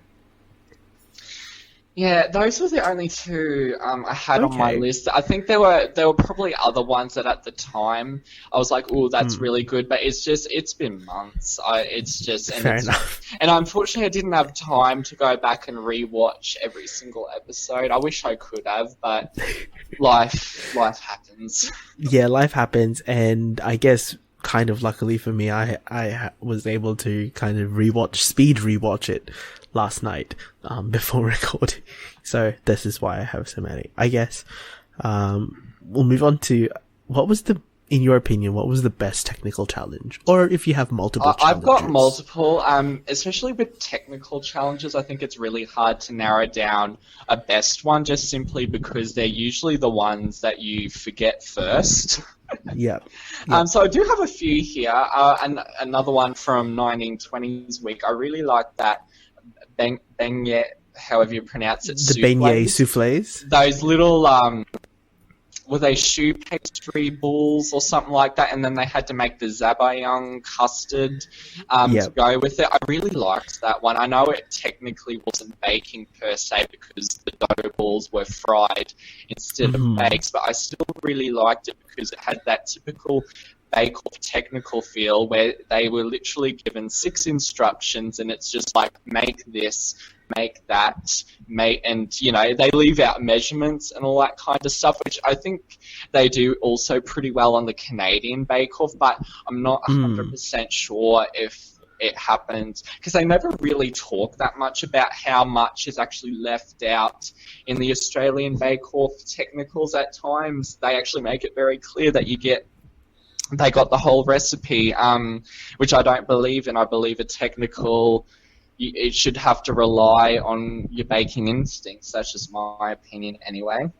[SPEAKER 2] Yeah, those were the only two I had on my list. I think there were probably other ones that at the time I was like, "Oh, that's really good," but it's been months. Fair enough. And unfortunately, I didn't have time to go back and rewatch every single episode. I wish I could have, but life happens.
[SPEAKER 1] Yeah, life happens, and I guess kind of luckily for me, I was able to kind of speed rewatch it last night before recording, so this is why I have so many. I guess we'll move on to in your opinion, what was the best technical challenge, or if you have multiple challenges?
[SPEAKER 2] I've got multiple, especially with technical challenges. I think it's really hard to narrow down a best one, just simply because they're usually the ones that you forget first.
[SPEAKER 1] Yeah.
[SPEAKER 2] So I do have a few here, and another one from 1920s Week. I really like that beignet, however you pronounce it.
[SPEAKER 1] The beignet soufflés.
[SPEAKER 2] Those little, were they choux pastry balls or something like that? And then they had to make the zabayang custard to go with it. I really liked that one. I know it technically wasn't baking per se because the dough balls were fried instead of baked, but I still really liked it because it had that typical bake-off technical feel where they were literally given 6 instructions and it's just make this, make that, and they leave out measurements and all that kind of stuff, which I think they do also pretty well on the Canadian bake-off, but I'm not 100% sure if it happens because they never really talk that much about how much is actually left out in the Australian bake-off technicals. At times they actually make it very clear that they got the whole recipe, which I don't believe in. I believe a technical, it should have to rely on your baking instincts. That's just my opinion anyway.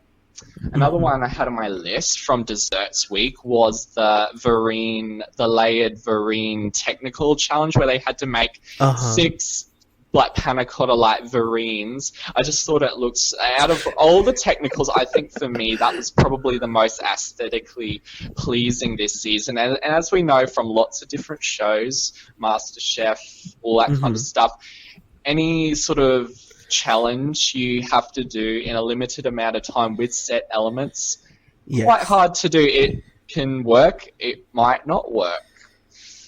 [SPEAKER 2] Another one I had on my list from Desserts Week was the layered verrine technical challenge where they had to make 6 panna cotta verrines. I just thought it looks, out of all the technicals, I think for me that was probably the most aesthetically pleasing this season. And as we know from lots of different shows, MasterChef, all that kind of stuff, any sort of challenge you have to do in a limited amount of time with set elements, quite hard to do. It can work, it might not work.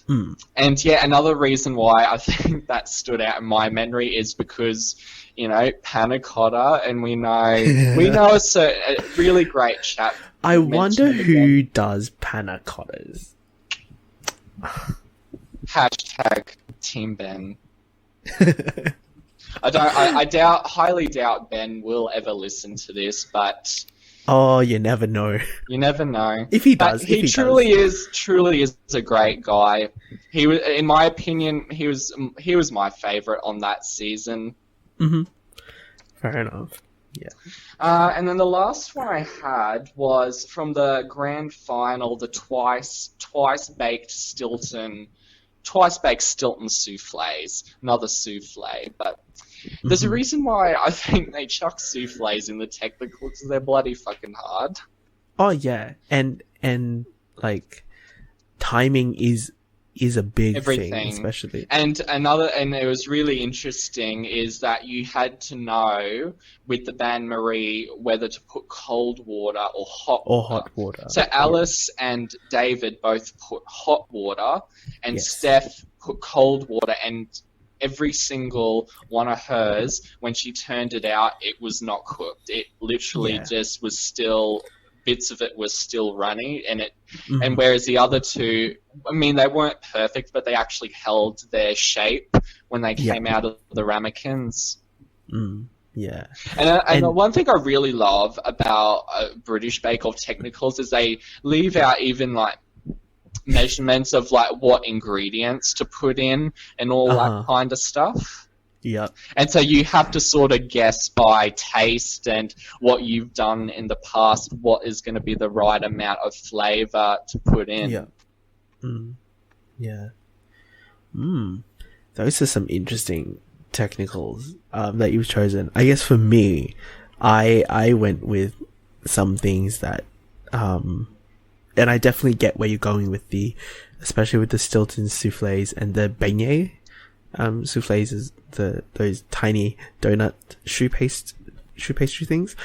[SPEAKER 2] And yeah, another reason why I think that stood out in my memory is because, you know, panna cotta, and we know a really great chap.
[SPEAKER 1] I wonder who does panna cottas.
[SPEAKER 2] Hashtag Team Ben. Highly doubt Ben will ever listen to this, but
[SPEAKER 1] oh, you never know.
[SPEAKER 2] You never know.
[SPEAKER 1] If he does,
[SPEAKER 2] he truly is a great guy. He was, in my opinion, he was my favorite on that season.
[SPEAKER 1] Mm-hmm. Fair enough. Yeah.
[SPEAKER 2] And then the last one I had was from the grand final, the twice baked Stilton souffles. Another souffle, but there's a reason why I think they chuck souffles in the technical, because they're bloody fucking hard.
[SPEAKER 1] Oh yeah, and like timing is a big thing, especially.
[SPEAKER 2] And it was really interesting is that you had to know with the Ban Marie whether to put cold water or hot water. So Alice and David both put hot water, and Steph put cold water, and every single one of hers, when she turned it out, it was not cooked. It literally just was still, bits of it was still runny, and whereas the other two, I mean, they weren't perfect, but they actually held their shape when they came out of the ramekins.
[SPEAKER 1] Yeah.
[SPEAKER 2] And one thing I really love about British Bake Off technicals is they leave out even like measurements of like what ingredients to put in and all that kind of stuff.
[SPEAKER 1] Yeah.
[SPEAKER 2] And so you have to sort of guess by taste and what you've done in the past, what is going to be the right amount of flavor to put in.
[SPEAKER 1] Yeah. Yeah. Those are some interesting technicals that you've chosen. I guess for me, I went with some things that and I definitely get where you're going with especially with the Stilton souffles and the beignet souffles, is those tiny donut shoe pastry things.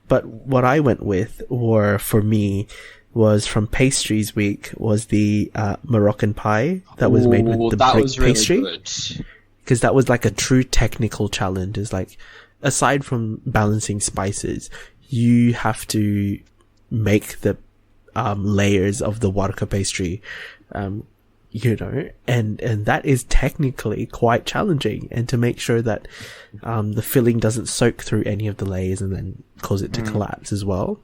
[SPEAKER 1] But what I went with, for me, was from Pastries Week, was the Moroccan pie that was made with the brick pastry. Because that was like a true technical challenge. Is like, aside from balancing spices, you have to make the layers of the warka pastry, you know, and that is technically quite challenging, and to make sure that the filling doesn't soak through any of the layers and then cause it to collapse as well.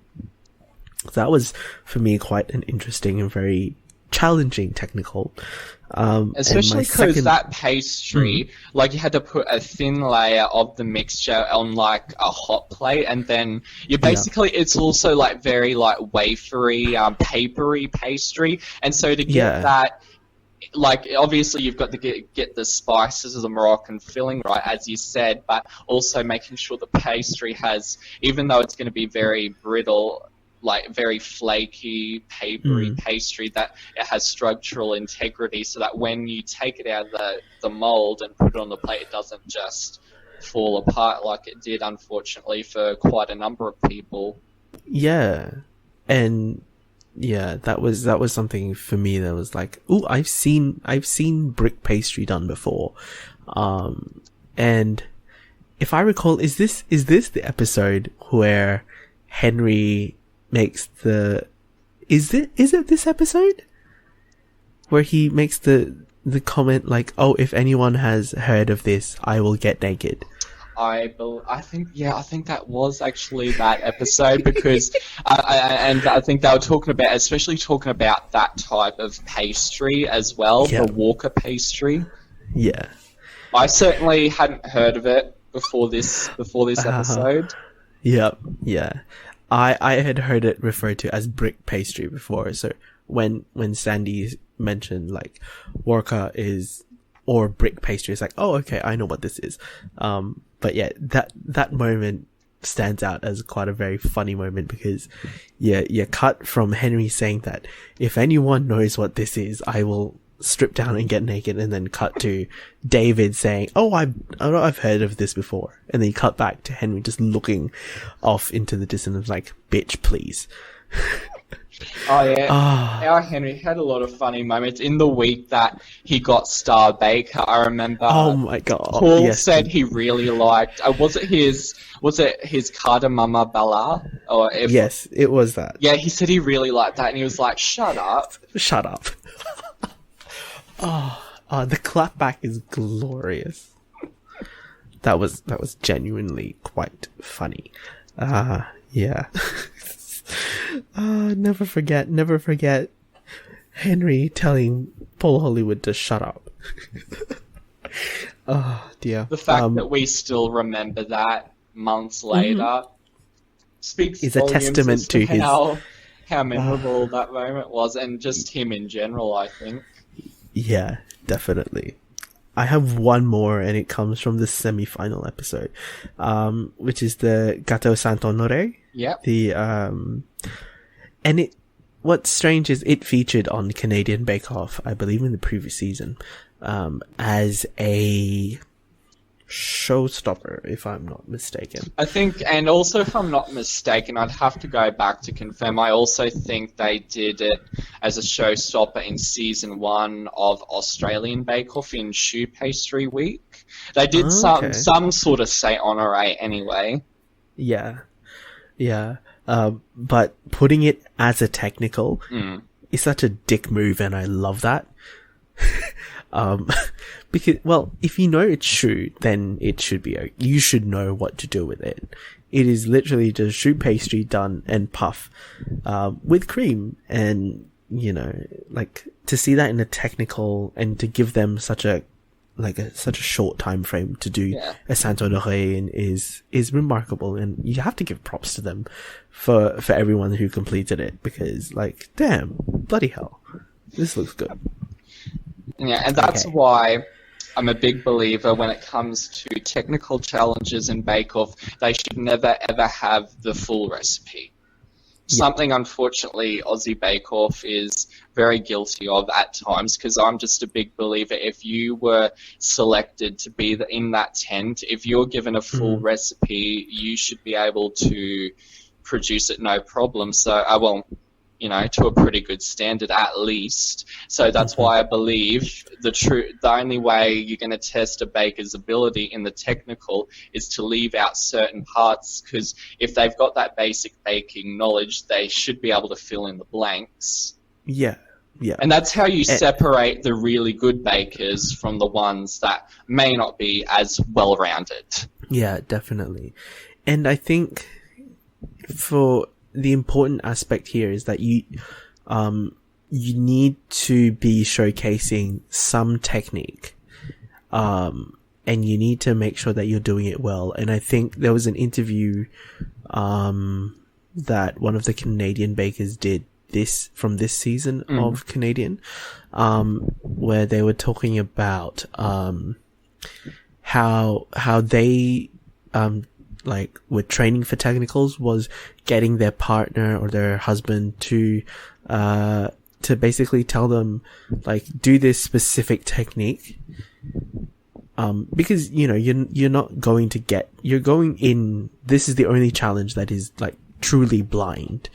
[SPEAKER 1] That was, for me, quite an interesting and very challenging technical.
[SPEAKER 2] Especially because that pastry, like, you had to put a thin layer of the mixture on like a hot plate, and then you basically, it's also like very like wafery, papery pastry, and so to get that, like, obviously you've got to get the spices of the Moroccan filling right, as you said, but also making sure the pastry has, even though it's going to be very brittle, like very flaky, papery pastry, that it has structural integrity, so that when you take it out of the mold and put it on the plate, it doesn't just fall apart like it did, unfortunately, for quite a number of people.
[SPEAKER 1] Yeah, and yeah, that was something for me that was like, ooh, I've seen brick pastry done before, and if I recall, is this the episode where Henry makes is it this episode where he makes the comment like, oh, if anyone has heard of this, I will get naked?
[SPEAKER 2] I think that was actually that episode, because I think they were talking about that type of pastry as well, the Walker pastry.
[SPEAKER 1] Yeah,
[SPEAKER 2] I certainly hadn't heard of it before this episode.
[SPEAKER 1] Yeah. I had heard it referred to as brick pastry before. So when Sandy mentioned like Warka or brick pastry, it's like, oh, okay, I know what this is. But yeah, that moment stands out as quite a very funny moment, because you cut from Henry saying that if anyone knows what this is, I will strip down and get naked, and then cut to David saying, oh, I've heard of this before, and then you cut back to Henry just looking off into the distance like, bitch, please.
[SPEAKER 2] Oh yeah,
[SPEAKER 1] Ah,
[SPEAKER 2] our Henry had a lot of funny moments in the week that he got Star Baker. I remember
[SPEAKER 1] oh my god.
[SPEAKER 2] Paul
[SPEAKER 1] Yes.
[SPEAKER 2] said he really liked. Was it his Cardamama Bella? Or if
[SPEAKER 1] Yes, it was that.
[SPEAKER 2] yeah, he said he really liked that, and he was like, "Shut up."
[SPEAKER 1] Shut up. The clapback is glorious. That was genuinely quite funny. Yeah. Never forget Henry telling Paul Hollywood to shut up. Oh dear.
[SPEAKER 2] The fact that we still remember that months later speaks
[SPEAKER 1] is a
[SPEAKER 2] volumes
[SPEAKER 1] testament
[SPEAKER 2] as
[SPEAKER 1] to his
[SPEAKER 2] how memorable that moment was, and just him in general, I think.
[SPEAKER 1] Yeah, definitely. I have one more, and it comes from the semi-final episode, which is the Gato Saint-Honoré.
[SPEAKER 2] Yep.
[SPEAKER 1] And what's strange is it featured on Canadian Bake Off, I believe in the previous season, as a showstopper, if I'm not mistaken.
[SPEAKER 2] I think, and also if I'm not mistaken, I'd have to go back to confirm, I also think they did it as a showstopper in season 1 of Australian Bake Off in Shoe Pastry Week. They did some sort of say honoré anyway.
[SPEAKER 1] Yeah. But putting it as a technical is such a dick move, and I love that. Because, well, if you know it's shoe, then it should be okay. You should know what to do with it. It is literally just shoe pastry done and puff, with cream. And, you know, like, to see that in a technical, and to give them such a short time frame to do a Saint-Honoré is remarkable, and you have to give props to them for everyone who completed it, because, like, damn, bloody hell, this looks good.
[SPEAKER 2] Yeah, and that's why I'm a big believer when it comes to technical challenges in Bake Off, they should never ever have the full recipe. Something, unfortunately, Aussie Bake Off is very guilty of at times, because I'm just a big believer, if you were selected to be in that tent, if you're given a full recipe, you should be able to produce it no problem. So, to a pretty good standard at least. So that's why I believe the only way you're going to test a baker's ability in the technical is to leave out certain parts, because if they've got that basic baking knowledge, they should be able to fill in the blanks.
[SPEAKER 1] Yeah.
[SPEAKER 2] And that's how you separate the really good bakers from the ones that may not be as well-rounded. Yeah,
[SPEAKER 1] definitely. And I think for the important aspect here is that you need to be showcasing some technique, and you need to make sure that you're doing it well. And I think there was an interview that one of the Canadian bakers did from this season of Canadian, where they were talking about how they with training for technicals was getting their partner or their husband to basically tell them, like, do this specific technique, because you're not going to you're going in, this is the only challenge that is like truly blind,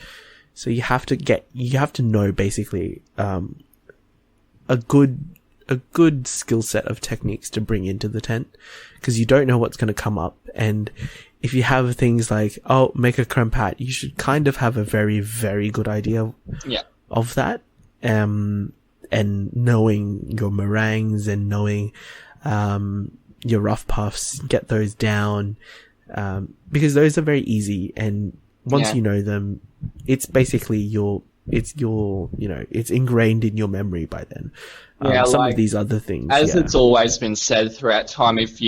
[SPEAKER 1] so you have to know basically a good skill set of techniques to bring into the tent, because you don't know what's going to come up. And if you have things like, make a creme pat, you should kind of have a very, very good idea of that. And knowing your meringues and knowing your rough puffs, get those down, because those are very easy. And once you know them, it's basically it's ingrained in your memory by then. Some of these other things,
[SPEAKER 2] it's always been said throughout time, if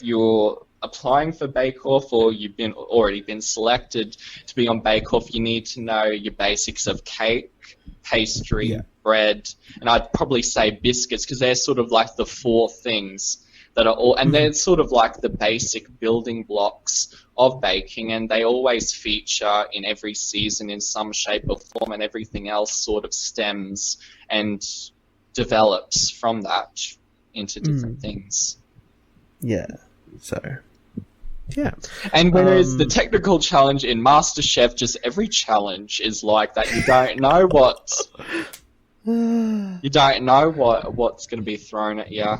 [SPEAKER 2] you're applying for Bake Off, or you've already been selected to be on Bake Off, you need to know your basics of cake, pastry, bread, and I'd probably say biscuits, because they're sort of like the 4 things that are all, and they're sort of like the basic building blocks of baking, and they always feature in every season in some shape or form, and everything else sort of stems and develops from that into different things.
[SPEAKER 1] Yeah, so Yeah.
[SPEAKER 2] And whereas the technical challenge in MasterChef, just every challenge is like that. You don't know what's going to be thrown at you.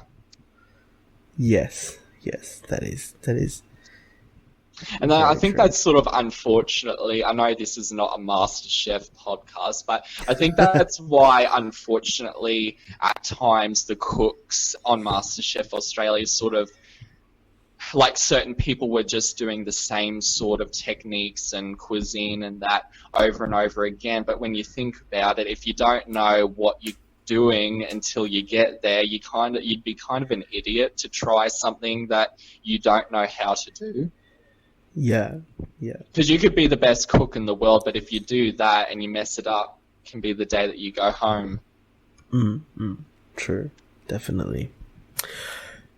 [SPEAKER 1] Yes, that is.
[SPEAKER 2] And I think that's sort of unfortunately, I know this is not a MasterChef podcast, but I think that's why, unfortunately, at times the cooks on MasterChef Australia sort of, like certain people were just doing the same sort of techniques and cuisine and that over and over again. But when you think about it, if you don't know what you're doing until you get there, you'd be kind of an idiot to try something that you don't know how to do.
[SPEAKER 1] Yeah.
[SPEAKER 2] Because you could be the best cook in the world, but if you do that and you mess it up, it can be the day that you go home.
[SPEAKER 1] True, definitely.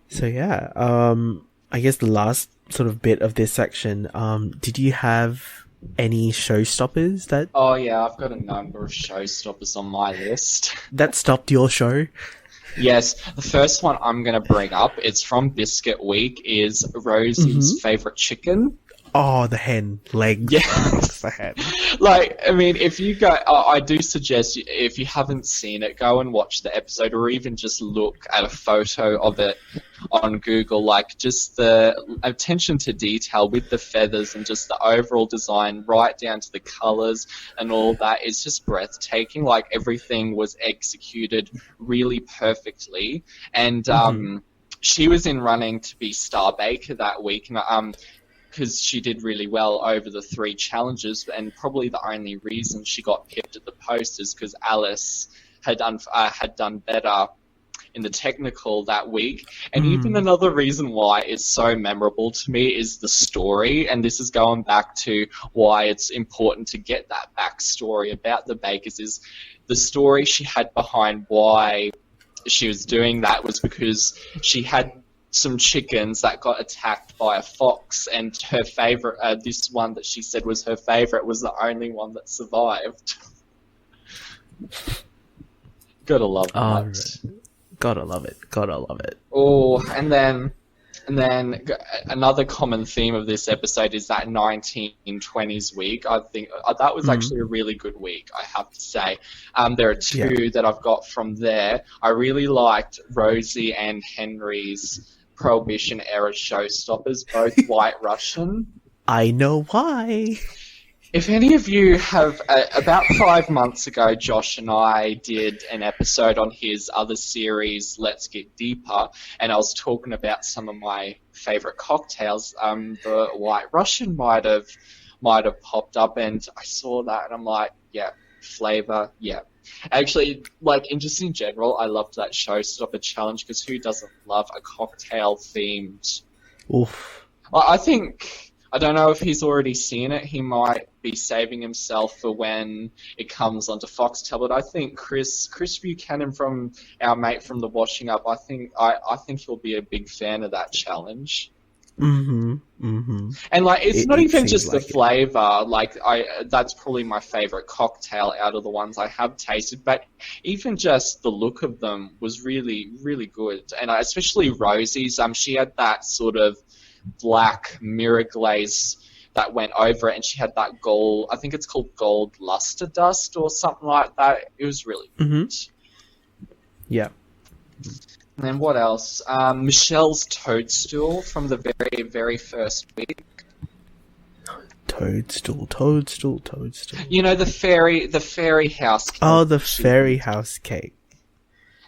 [SPEAKER 1] So yeah, I guess the last sort of bit of this section, did you have any showstoppers that...
[SPEAKER 2] Oh yeah, I've got a number of showstoppers on my list.
[SPEAKER 1] that stopped your show?
[SPEAKER 2] Yes, the first one I'm going to bring up, it's from Biscuit Week, is Rosie's favourite chicken.
[SPEAKER 1] Oh, the hen leg.
[SPEAKER 2] Yes.
[SPEAKER 1] The hen.
[SPEAKER 2] Like, I mean, if you go, I do suggest, if you haven't seen it, go and watch the episode, or even just look at a photo of it on Google. Like, just the attention to detail with the feathers and just the overall design, right down to the colours and all that, is just breathtaking. Like, everything was executed really perfectly. And she was in running to be Star Baker that week, and because she did really well over the 3 challenges, and probably the only reason she got pipped at the post is because Alice had done better in the technical that week. And even another reason why it's so memorable to me is the story, and this is going back to why it's important to get that backstory about the Bakers, is the story she had behind why she was doing that was because she had some chickens that got attacked by a fox, and her favourite, this one that she said was her favourite, was the only one that survived. Gotta love that.
[SPEAKER 1] Right. Gotta love it.
[SPEAKER 2] Oh, and then another common theme of this episode is that 1920s week. I think that was actually a really good week, I have to say. There are 2 that I've got from there. I really liked Rosie and Henry's Prohibition era showstoppers, both White Russian.
[SPEAKER 1] I know why.
[SPEAKER 2] If any of you have, about 5 months ago, Josh and I did an episode on his other series, Let's Get Deeper, and I was talking about some of my favourite cocktails. The White Russian might have popped up, and I saw that, and I'm like, yeah, flavour, yeah. Actually, like, in just in general, I loved that showstopper challenge, because who doesn't love a cocktail-themed...
[SPEAKER 1] Oof.
[SPEAKER 2] Well, I don't know if he's already seen it. He might be saving himself for when it comes onto Foxtel. But I think Chris Buchanan, from our mate from the Washing Up, I think he'll be a big fan of that challenge. And like, it's not even just the flavor. Like, that's probably my favorite cocktail out of the ones I have tasted. But even just the look of them was really, really good. And especially Rosie's. She had that sort of black mirror glaze that went over it, and she had that gold, I think it's called gold luster dust or something like that. It was really good.
[SPEAKER 1] Yeah.
[SPEAKER 2] And then what else? Michelle's toadstool from the very, very first week.
[SPEAKER 1] Toadstool.
[SPEAKER 2] You know, the fairy house cake.
[SPEAKER 1] Oh, the fairy house cake.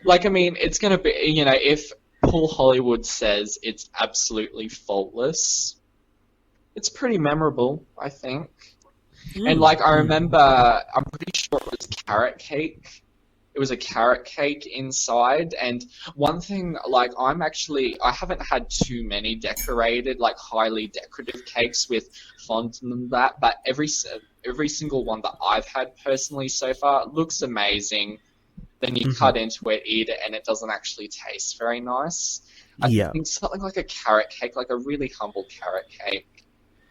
[SPEAKER 2] Like, I mean, it's going to be, you know, if Paul Hollywood says it's absolutely faultless, it's pretty memorable, I think. And, like, I remember, I'm pretty sure it was carrot cake. It was a carrot cake inside, and one thing, like, I haven't had too many decorated, like, highly decorative cakes with fondant and that, but every single one that I've had personally so far looks amazing. Then you cut into it, eat it, and it doesn't actually taste very nice. I think something like a carrot cake, like a really humble carrot cake,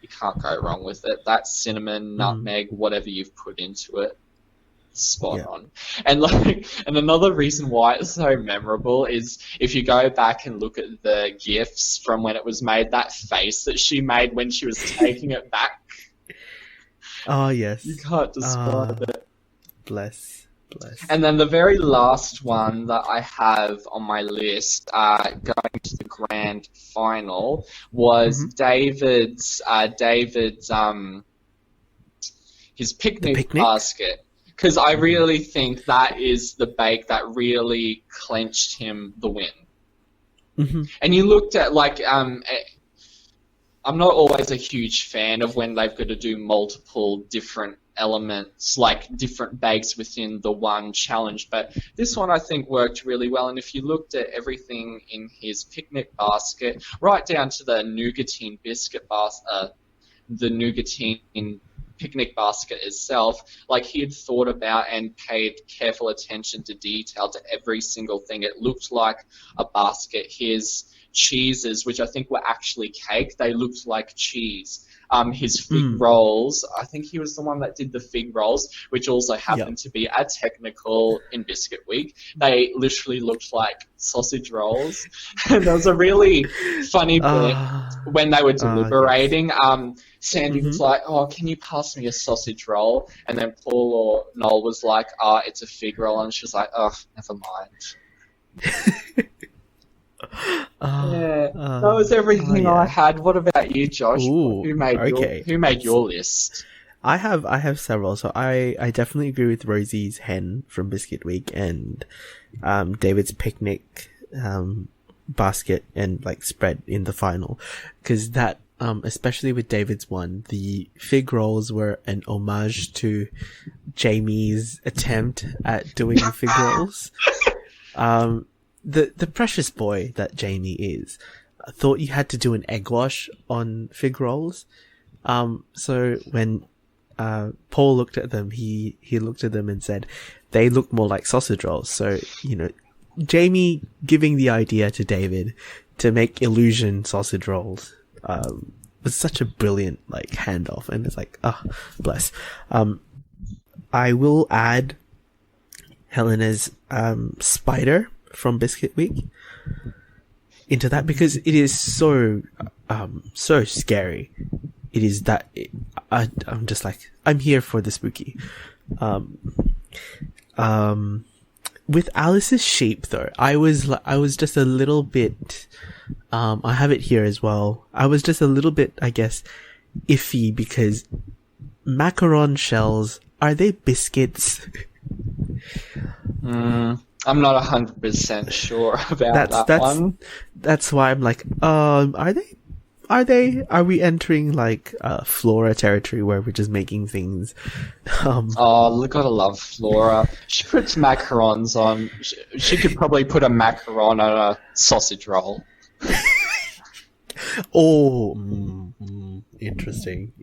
[SPEAKER 2] you can't go wrong with it. That's cinnamon, nutmeg, whatever you've put into it. spot
[SPEAKER 1] Yeah.
[SPEAKER 2] on. And and another reason why it's so memorable is if you go back and look at the GIFs from when it was made, that face that she made when she was taking it back,
[SPEAKER 1] Oh, yes.
[SPEAKER 2] you can't describe it.
[SPEAKER 1] Bless.
[SPEAKER 2] And then the very last one that I have on my list, going to the grand final, was David's his picnic basket. Because I really think that is the bake that really clenched him the win.
[SPEAKER 1] Mm-hmm.
[SPEAKER 2] And you looked at, I'm not always a huge fan of when they've got to do multiple different elements, like different bakes within the one challenge, but this one I think worked really well. And if you looked at everything in his picnic basket, right down to the nougatine biscuit basket, the nougatine picnic basket itself, like he had thought about and paid careful attention to detail to every single thing. It looked like a basket. His cheeses, which I think were actually cake, they looked like cheese. His fig rolls, I think he was the one that did the fig rolls, which also happened to be a technical in Biscuit Week. They literally looked like sausage rolls. And there was a really funny bit when they were deliberating. Sandy was like, "Oh, can you pass me a sausage roll?" And then Paul or Noel was like, "It's a fig roll." And she was like, "Oh, never mind." That was everything I had. What about you, Josh?
[SPEAKER 1] Ooh,
[SPEAKER 2] who made your list?
[SPEAKER 1] I have several. So I definitely agree with Rosie's hen from Biscuit Week and David's picnic basket and spread in the final, because that especially with David's one, the fig rolls were an homage to Jamie's attempt at doing fig rolls. The precious boy that Jamie is, thought you had to do an egg wash on fig rolls. So when Paul looked at them, he looked at them and said, they look more like sausage rolls. So, Jamie giving the idea to David to make illusion sausage rolls was such a brilliant handoff, and it's bless. I will add Helena's spider from Biscuit Week into that, because it is so scary. It is that I'm just I'm here for the spooky. With Alice's sheep though, I was just a little bit I have it here as well. I was just a little bit, I guess, iffy, because macaron shells, are they biscuits?
[SPEAKER 2] I'm not 100% sure about that one.
[SPEAKER 1] That's why I'm are we entering Flora territory where we're just making things?
[SPEAKER 2] Gotta love Flora. She puts macarons on. She could probably put a macaron on a sausage roll.
[SPEAKER 1] Interesting.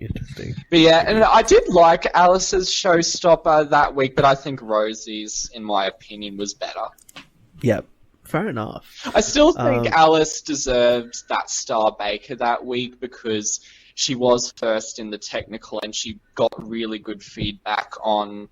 [SPEAKER 2] But yeah, and I did like Alice's showstopper that week, but I think Rosie's, in my opinion, was better.
[SPEAKER 1] Yep, fair enough.
[SPEAKER 2] I still think Alice deserved that Star Baker that week, because she was first in the technical and she got really good feedback on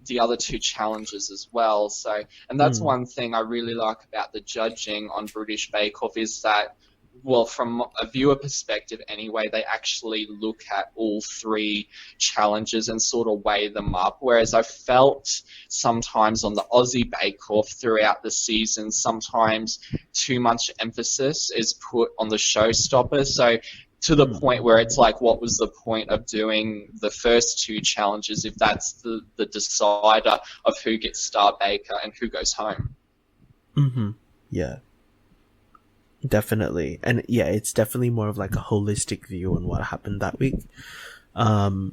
[SPEAKER 2] the other two challenges as well. So, and that's one thing I really like about the judging on British Bake Off, is that, well, from a viewer perspective anyway, they actually look at all three challenges and sort of weigh them up. Whereas I felt sometimes on the Aussie Bake Off throughout the season, sometimes too much emphasis is put on the showstopper. So to the point where it's what was the point of doing the first two challenges if that's the decider of who gets Star Baker and who goes home?
[SPEAKER 1] Yeah. Definitely. And yeah, it's definitely more of a holistic view on what happened that week. So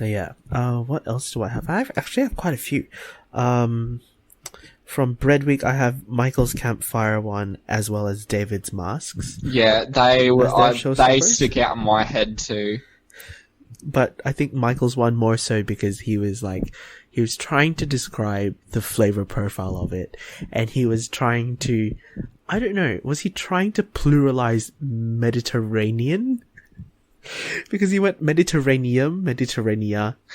[SPEAKER 1] yeah. What else do I have? I actually have quite a few. From Bread Week, I have Michael's campfire one, as well as David's masks.
[SPEAKER 2] Yeah, they stick out in my head too.
[SPEAKER 1] But I think Michael's one more so because he was trying to describe the flavor profile of it, and he was trying to, I don't know, was he trying to pluralize Mediterranean? Because he went Mediterranean,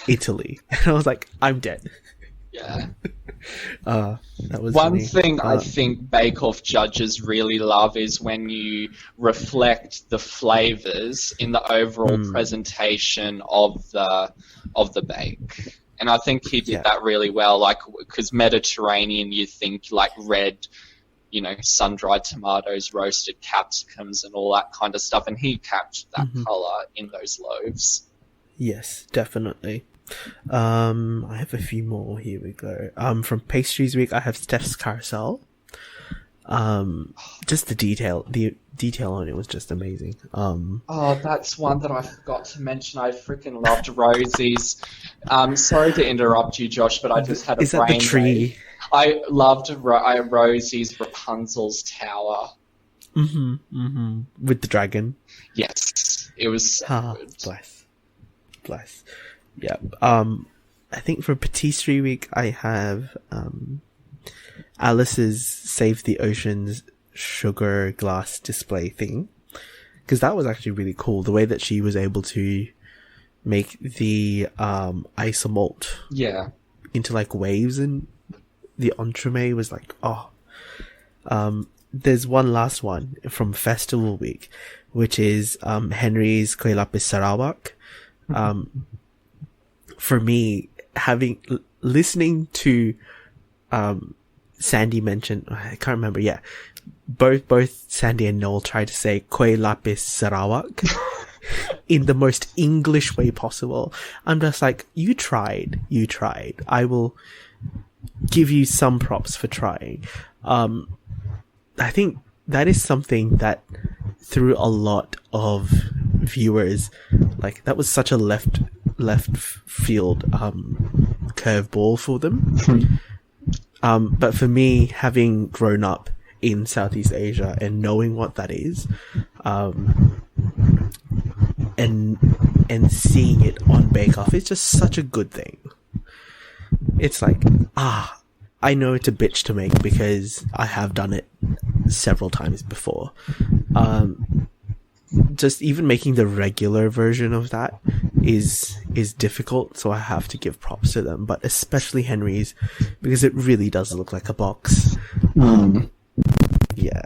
[SPEAKER 1] Italy. And I was like, I'm dead.
[SPEAKER 2] Yeah.
[SPEAKER 1] That was
[SPEAKER 2] One
[SPEAKER 1] funny.
[SPEAKER 2] thing I think Bake Off judges really love is when you reflect the flavors in the overall presentation of the bake. And I think he did that really well, like, because Mediterranean, you think like red, sun-dried tomatoes, roasted capsicums, and all that kind of stuff, and he captured that color in those loaves.
[SPEAKER 1] Yes, definitely. I have a few more. Here we go. From Pastries Week, I have Steph's Carousel. Just the detail on it was just amazing.
[SPEAKER 2] Oh, that's one that I forgot to mention. I freaking loved Rosie's. Sorry to interrupt you, Josh, but I just had a
[SPEAKER 1] Is that the tree?
[SPEAKER 2] brain. I loved Rosie's Rapunzel's tower.
[SPEAKER 1] With the dragon.
[SPEAKER 2] Yes, it was so good.
[SPEAKER 1] Bless. Yeah. I think for Patisserie Week, I have Alice's Save the Oceans sugar glass display thing, because that was actually really cool. The way that she was able to make the isomalt into like waves, and the entremet was like, there's one last one from Festival Week, which is Henry's Kue Lapis Sarawak. For me, listening to Sandy mention, I can't remember, both Sandy and Noel tried to say Kue Lapis Sarawak in the most English way possible. I'm just like, you tried. I will give you some props for trying. I think that is something that threw a lot of viewers, like, that was such a left field curveball for them. But for me, having grown up in Southeast Asia and knowing what that is, and seeing it on Bake Off, it's just such a good thing. It's like, I know it's a bitch to make because I have done it several times before. Just even making the regular version of that is difficult, so I have to give props to them, but especially Henry's, because it really does look like a box. Yeah.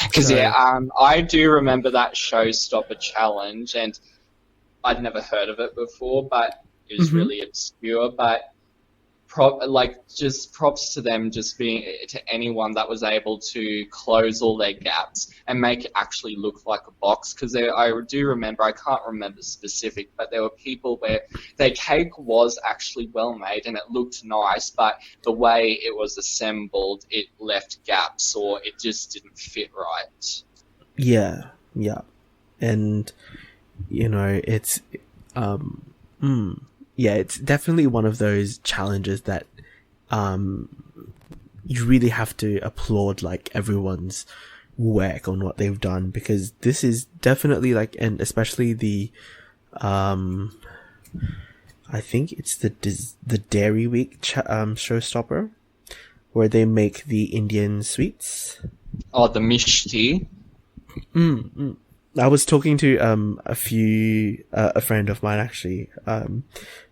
[SPEAKER 2] Because I do remember that Showstopper challenge, and I'd never heard of it before, but it was really obscure. But props to them, just being to anyone that was able to close all their gaps and make it actually look like a box. Because I do remember, I can't remember specific, but there were people where their cake was actually well made and it looked nice, but the way it was assembled, it left gaps or it just didn't fit right.
[SPEAKER 1] Yeah, and it's it's definitely one of those challenges that you really have to applaud, like, everyone's work on what they've done, because this is definitely like, and especially the I think it's the Dairy Week showstopper, where they make the Indian sweets.
[SPEAKER 2] Oh, the mishti.
[SPEAKER 1] I was talking to a friend of mine actually.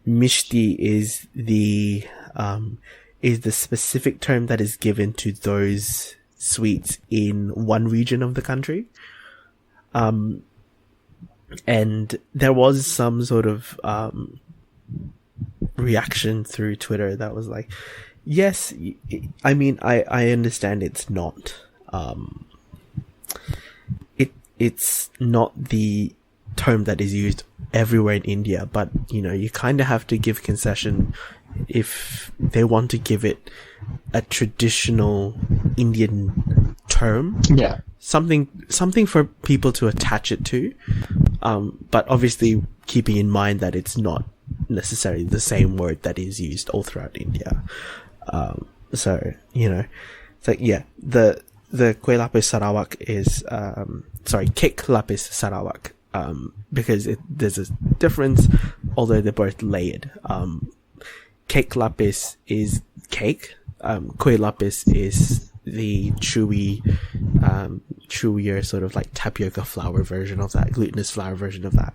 [SPEAKER 1] Mishti is the specific term that is given to those sweets in one region of the country. And there was some sort of reaction through Twitter that was like, yes, I mean, I understand it's not it's not the term that is used everywhere in India, but you kind of have to give concession if they want to give it a traditional Indian term.
[SPEAKER 2] Yeah.
[SPEAKER 1] Something for people to attach it to. But obviously keeping in mind that it's not necessarily the same word that is used all throughout India. So, it's like, the Kue Lapis Sarawak is, Cake Lapis Sarawak, because there's a difference, although they're both layered. Cake Lapis is cake, Kue Lapis is the chewier sort of like tapioca flour version of that, glutinous flour version of that.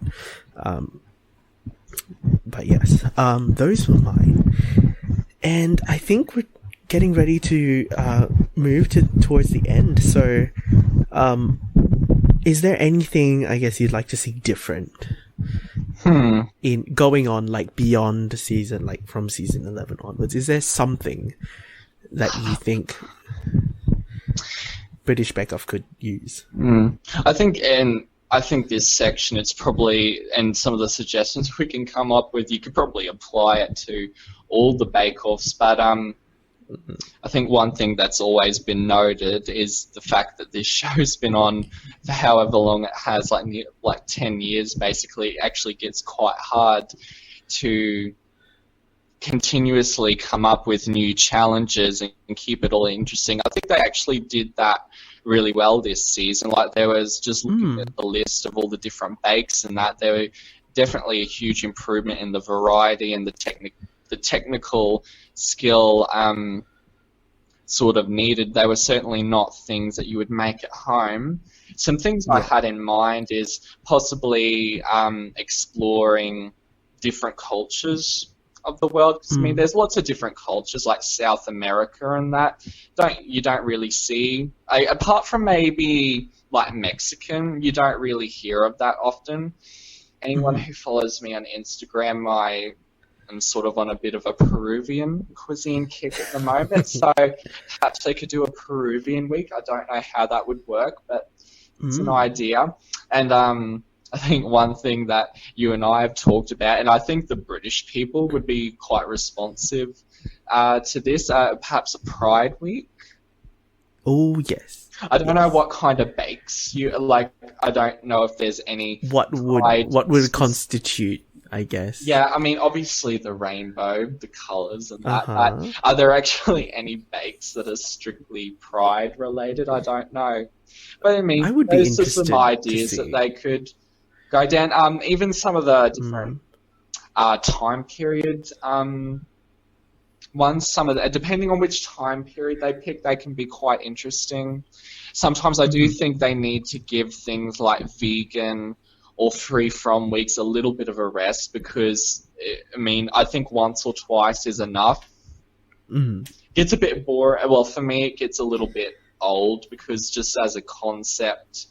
[SPEAKER 1] But yes, those were mine. And I think we're getting ready to move towards the end. So, is there anything, I guess, you'd like to see different in going on, like beyond season, like from season 11 onwards? Is there something that you think British Bake Off could use?
[SPEAKER 2] I think this section, it's probably, and some of the suggestions we can come up with, you could probably apply it to all the bake-offs, but I think one thing that's always been noted is the fact that this show's been on for however long it has, like 10 years basically. It actually gets quite hard to continuously come up with new challenges and keep it all interesting. I think they actually did that really well this season. Like, there was, just looking at the list of all the different bakes and that, there were definitely a huge improvement in the variety and the technical skill sort of needed. They were certainly not things that you would make at home. Some things I had in mind is possibly exploring different cultures of the world. I mean, there's lots of different cultures, like South America and that. You don't really see, apart from maybe like Mexican, you don't really hear of that often. Anyone who follows me on Instagram, I'm sort of on a bit of a Peruvian cuisine kick at the moment, so perhaps they could do a Peruvian week. I don't know how that would work, but it's an idea. And I think one thing that you and I have talked about, and I think the British people would be quite responsive to this, perhaps a Pride Week.
[SPEAKER 1] Oh, yes.
[SPEAKER 2] I don't know what kind of bakes you like. I don't know if there's any.
[SPEAKER 1] What would constitute, I guess?
[SPEAKER 2] Yeah, I mean, obviously the rainbow, the colours and that. Are there actually any bakes that are strictly Pride related? I don't know. But I mean, those are some ideas that they could go down. Even some of the different time period ones, depending on which time period they pick, they can be quite interesting. Sometimes I do think they need to give things like vegan or free from weeks a little bit of a rest, because, I mean, I think once or twice is enough. Gets a bit boring. Well, for me, it gets a little bit old, because just as a concept,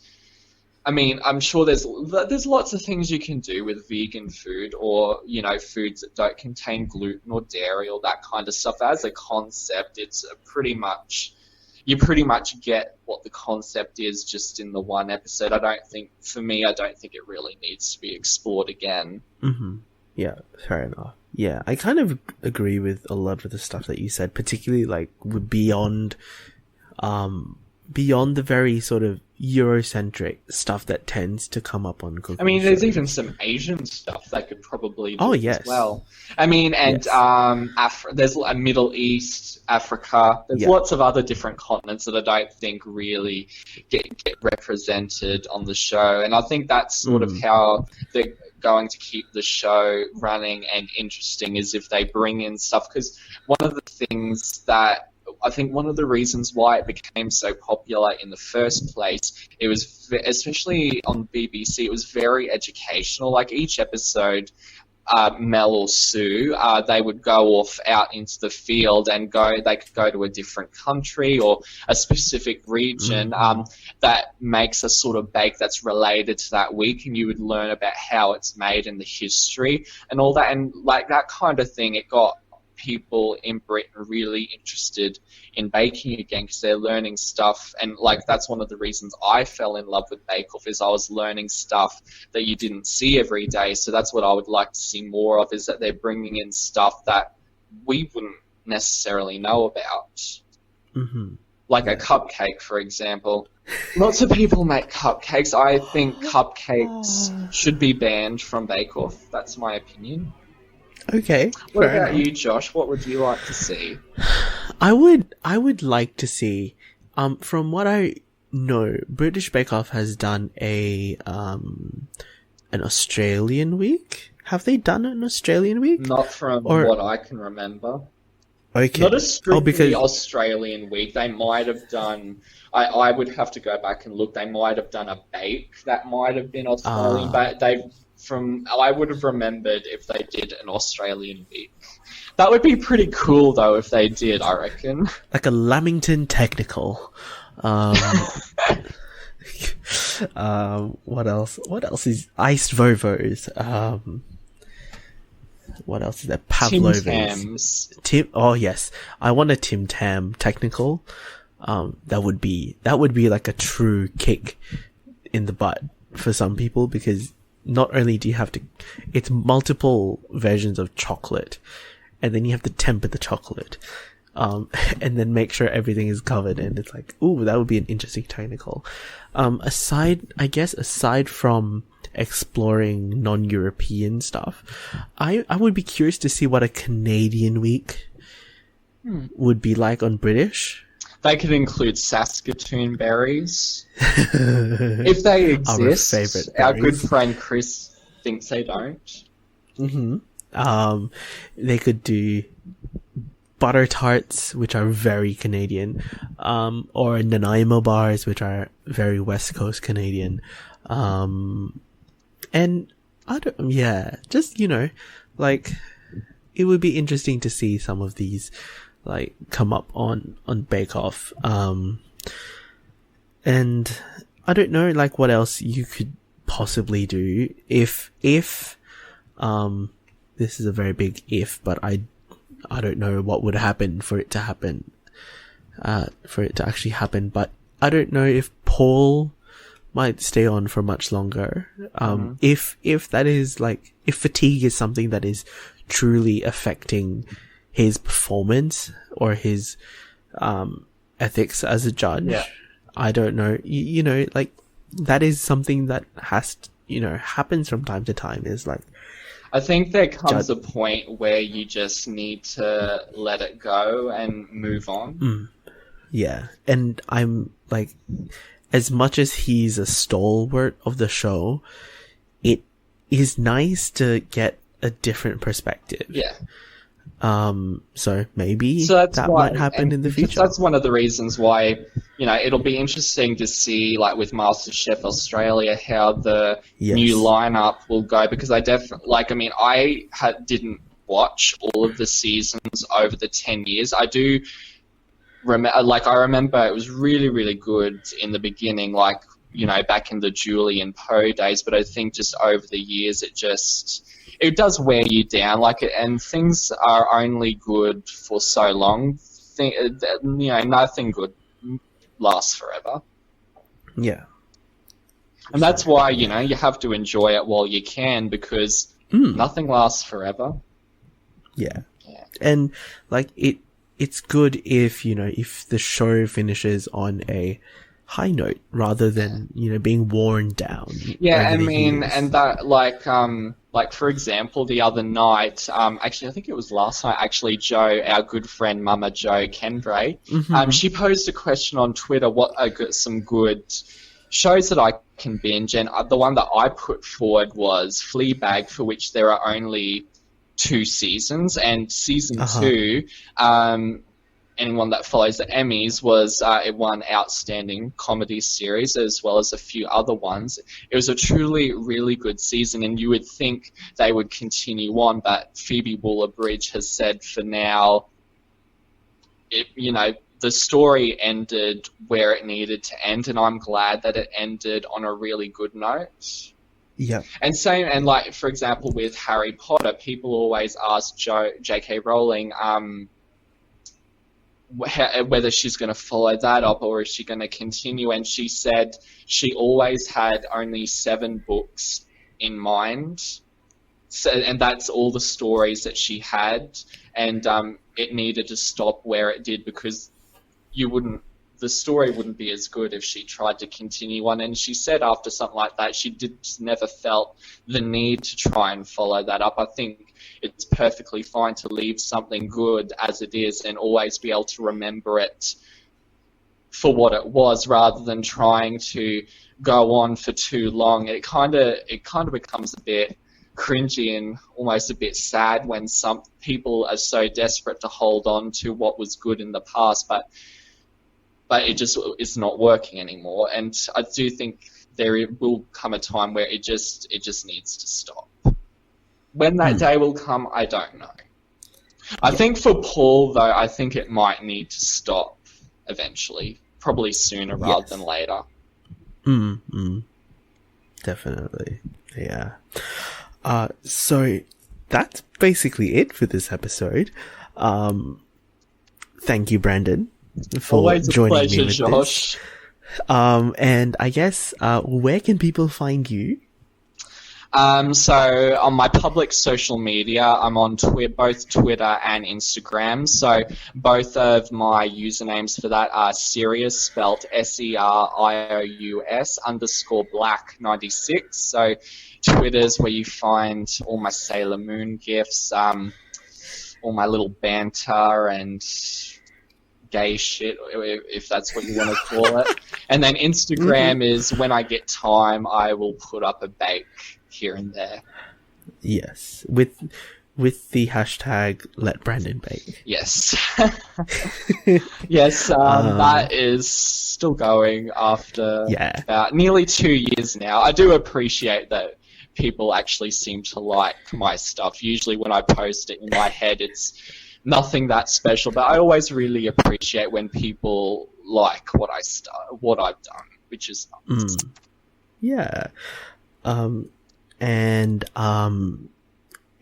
[SPEAKER 2] I mean, I'm sure there's lots of things you can do with vegan food, or, you know, foods that don't contain gluten or dairy or that kind of stuff. As a concept, it's you pretty much get what the concept is just in the one episode. I don't think it really needs to be explored again.
[SPEAKER 1] Yeah, fair enough. Yeah, I kind of agree with a lot of the stuff that you said, particularly like beyond the very sort of Eurocentric stuff that tends to come up on cooking.
[SPEAKER 2] I mean, there's even some Asian stuff they could probably do as well. I mean, and there's a Middle East, Africa. There's lots of other different continents that I don't think really get represented on the show. And I think that's sort of how they're going to keep the show running and interesting, is if they bring in stuff. Because one of the things that I think one of the reasons why it became so popular in the first place, it was, especially on BBC, it was very educational. Like, each episode, Mel or Sue, they would go off out into the field and they could go to a different country or a specific region that makes a sort of bake that's related to that week, and you would learn about how it's made and the history and all that. And like that kind of thing, it got people in Britain really interested in baking again, because they're learning stuff. And like, that's one of the reasons I fell in love with Bake Off, is I was learning stuff that you didn't see every day. So that's what I would like to see more of, is that they're bringing in stuff that we wouldn't necessarily know about. Like a cupcake, for example. Lots of people make cupcakes. I think cupcakes should be banned from Bake Off. That's my opinion.
[SPEAKER 1] Okay.
[SPEAKER 2] What about you, Josh? What would you like to see?
[SPEAKER 1] I would like to see, from what I know, British Bake Off has done an Australian week. Have they done an Australian week?
[SPEAKER 2] Not from what I can remember.
[SPEAKER 1] Okay.
[SPEAKER 2] Not a strictly
[SPEAKER 1] because
[SPEAKER 2] Australian week. They might have done. I would have to go back and look. They might have done a bake that might have been Australian, but I would have remembered if they did an Australian week. That would be pretty cool though if they did. I reckon.
[SPEAKER 1] like a Lamington technical. What else? What else is iced vovos? What else is there? Pavlovas.
[SPEAKER 2] Tim Tams.
[SPEAKER 1] Oh yes, I want a Tim Tam technical. That would be like a true kick in the butt for some people, because not only do you have to, it's multiple versions of chocolate, and then you have to temper the chocolate, and then make sure everything is covered. And it's like, ooh, that would be an interesting technical. Aside from exploring non-European stuff, I would be curious to see what a Canadian week would be like on British.
[SPEAKER 2] They could include Saskatoon berries. If they exist.
[SPEAKER 1] Our favorite
[SPEAKER 2] Our
[SPEAKER 1] berries.
[SPEAKER 2] good friend Chris thinks they don't.
[SPEAKER 1] Mm-hmm. They could do butter tarts, which are very Canadian, or Nanaimo bars, which are very West Coast Canadian. And just, like, it would be interesting to see some of these, like, come up on Bake Off. And I don't know, like, what else you could possibly do if this is a very big if, but I don't know what would happen for it to happen, for it to actually happen. But I don't know if Paul might stay on for much longer. If that is like, if fatigue is something that is truly affecting his performance or his ethics as a judge, I don't know. Like, that is something that has happens from time to time. Is like,
[SPEAKER 2] I think there comes a point where you just need to let it go and move on.
[SPEAKER 1] Yeah, and I'm like, as much as he's a stalwart of the show, it is nice to get a different perspective.
[SPEAKER 2] Yeah.
[SPEAKER 1] So maybe
[SPEAKER 2] that
[SPEAKER 1] might happen in the future.
[SPEAKER 2] That's one of the reasons why, it'll be interesting to see, like, with MasterChef Australia, how the new lineup will go, because I didn't watch all of the seasons over the 10 years. I do I remember it was really, really good in the beginning, like, back in the Julie and Poe days, but I think just over the years it does wear you down, and things are only good for so long. Nothing good lasts forever.
[SPEAKER 1] Yeah.
[SPEAKER 2] And that's why, you have to enjoy it while you can, because nothing lasts forever.
[SPEAKER 1] Yeah. And, like, it's good if, if the show finishes on a high note rather than, being worn down.
[SPEAKER 2] Yeah, I mean, and that, like, for example, the other night, actually, I think it was last night, actually, Jo, our good friend, Mama Jo Kendray, she posed a question on Twitter, what are some good shows that I can binge, and the one that I put forward was Fleabag, for which there are only 2 seasons, and season 2, anyone that follows the Emmys, it won Outstanding Comedy Series, as well as a few other ones. It was a truly, really good season, and you would think they would continue on, but Phoebe Waller-Bridge has said for now, the story ended where it needed to end, and I'm glad that it ended on a really good note.
[SPEAKER 1] Yeah.
[SPEAKER 2] And like, for example, with Harry Potter, people always ask J.K. Rowling whether she's going to follow that up or is she going to continue, and she said she always had only 7 books in mind, and that's all the stories that she had, and it needed to stop where it did, because the story wouldn't be as good if she tried to continue on. And she said after something like that, she just never felt the need to try and follow that up. I think it's perfectly fine to leave something good as it is and always be able to remember it for what it was, rather than trying to go on for too long. It kind of becomes a bit cringy and almost a bit sad when some people are so desperate to hold on to what was good in the past, but it just is not working anymore. And I do think there will come a time where it just needs to stop. When that day will come, I don't know. I think for Paul, though, I think it might need to stop eventually, probably sooner rather than later.
[SPEAKER 1] Definitely, yeah. So that's basically it for this episode. Thank you, Brandon, for
[SPEAKER 2] Always a
[SPEAKER 1] joining
[SPEAKER 2] pleasure,
[SPEAKER 1] me with
[SPEAKER 2] Josh.
[SPEAKER 1] this. And I guess, where can people find you?
[SPEAKER 2] So on my public social media, I'm on both Twitter and Instagram. So both of my usernames for that are Sirius, spelt SERIOUS _black96. So Twitter's where you find all my Sailor Moon gifs, all my little banter and gay shit, if that's what you want to call it. And then Instagram is when I get time, I will put up a bake here and there.
[SPEAKER 1] Yes, with the hashtag Let Brandon Bake.
[SPEAKER 2] Yes. Yes, that is still going after about nearly 2 years now. I do appreciate that people actually seem to like my stuff. Usually when I post it in my head, it's nothing that special, but I always really appreciate when people like what I've done, which is nice.
[SPEAKER 1] Yeah. And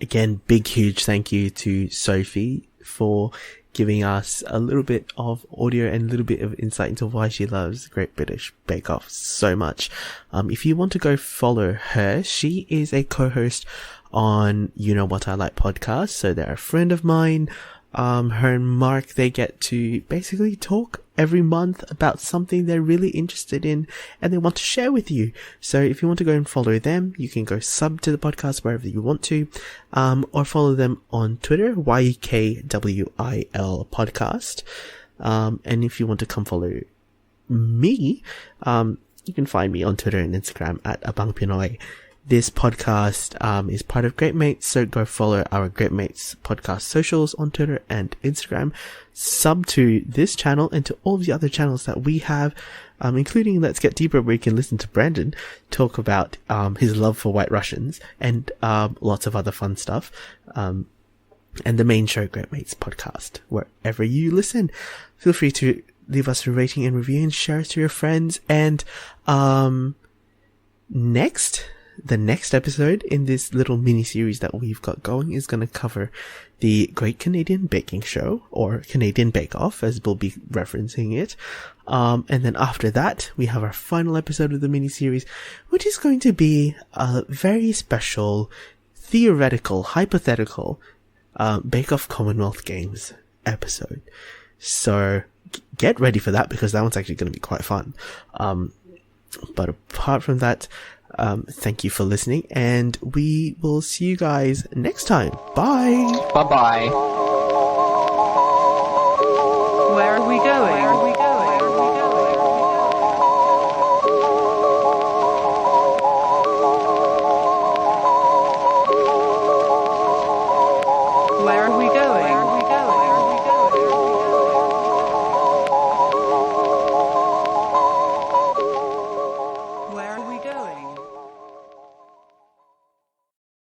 [SPEAKER 1] again, big huge thank you to Sophie for giving us a little bit of audio and a little bit of insight into why she loves Great British Bake Off so much. If you want to go follow her, she is a co-host on You Know What I Like podcast. So they're a friend of mine. Her and Mark, they get to basically talk every month about something they're really interested in and they want to share with you. So if you want to go and follow them, you can go sub to the podcast wherever you want to, or follow them on Twitter, YKWIL podcast. And if you want to come follow me, you can find me on Twitter and Instagram at Abang Pinoy. This podcast is part of Great Mates, so go follow our Great Mates podcast socials on Twitter and Instagram. Sub to this channel and to all the other channels that we have, including Let's Get Deeper, where you can listen to Brandon talk about his love for White Russians and lots of other fun stuff. And the main show, Great Mates podcast, wherever you listen. Feel free to leave us a rating and review and share it to your friends. And the next episode in this little mini series that we've got going is going to cover the Great Canadian Baking Show, or Canadian Bake Off, as we'll be referencing it. And then after that, we have our final episode of the mini series, which is going to be a very special, theoretical, hypothetical Bake Off Commonwealth Games episode. So get ready for that, because that one's actually going to be quite fun. But apart from that, thank you for listening, and we will see you guys next time. Bye.
[SPEAKER 2] Bye-bye.
[SPEAKER 4] Where are we going?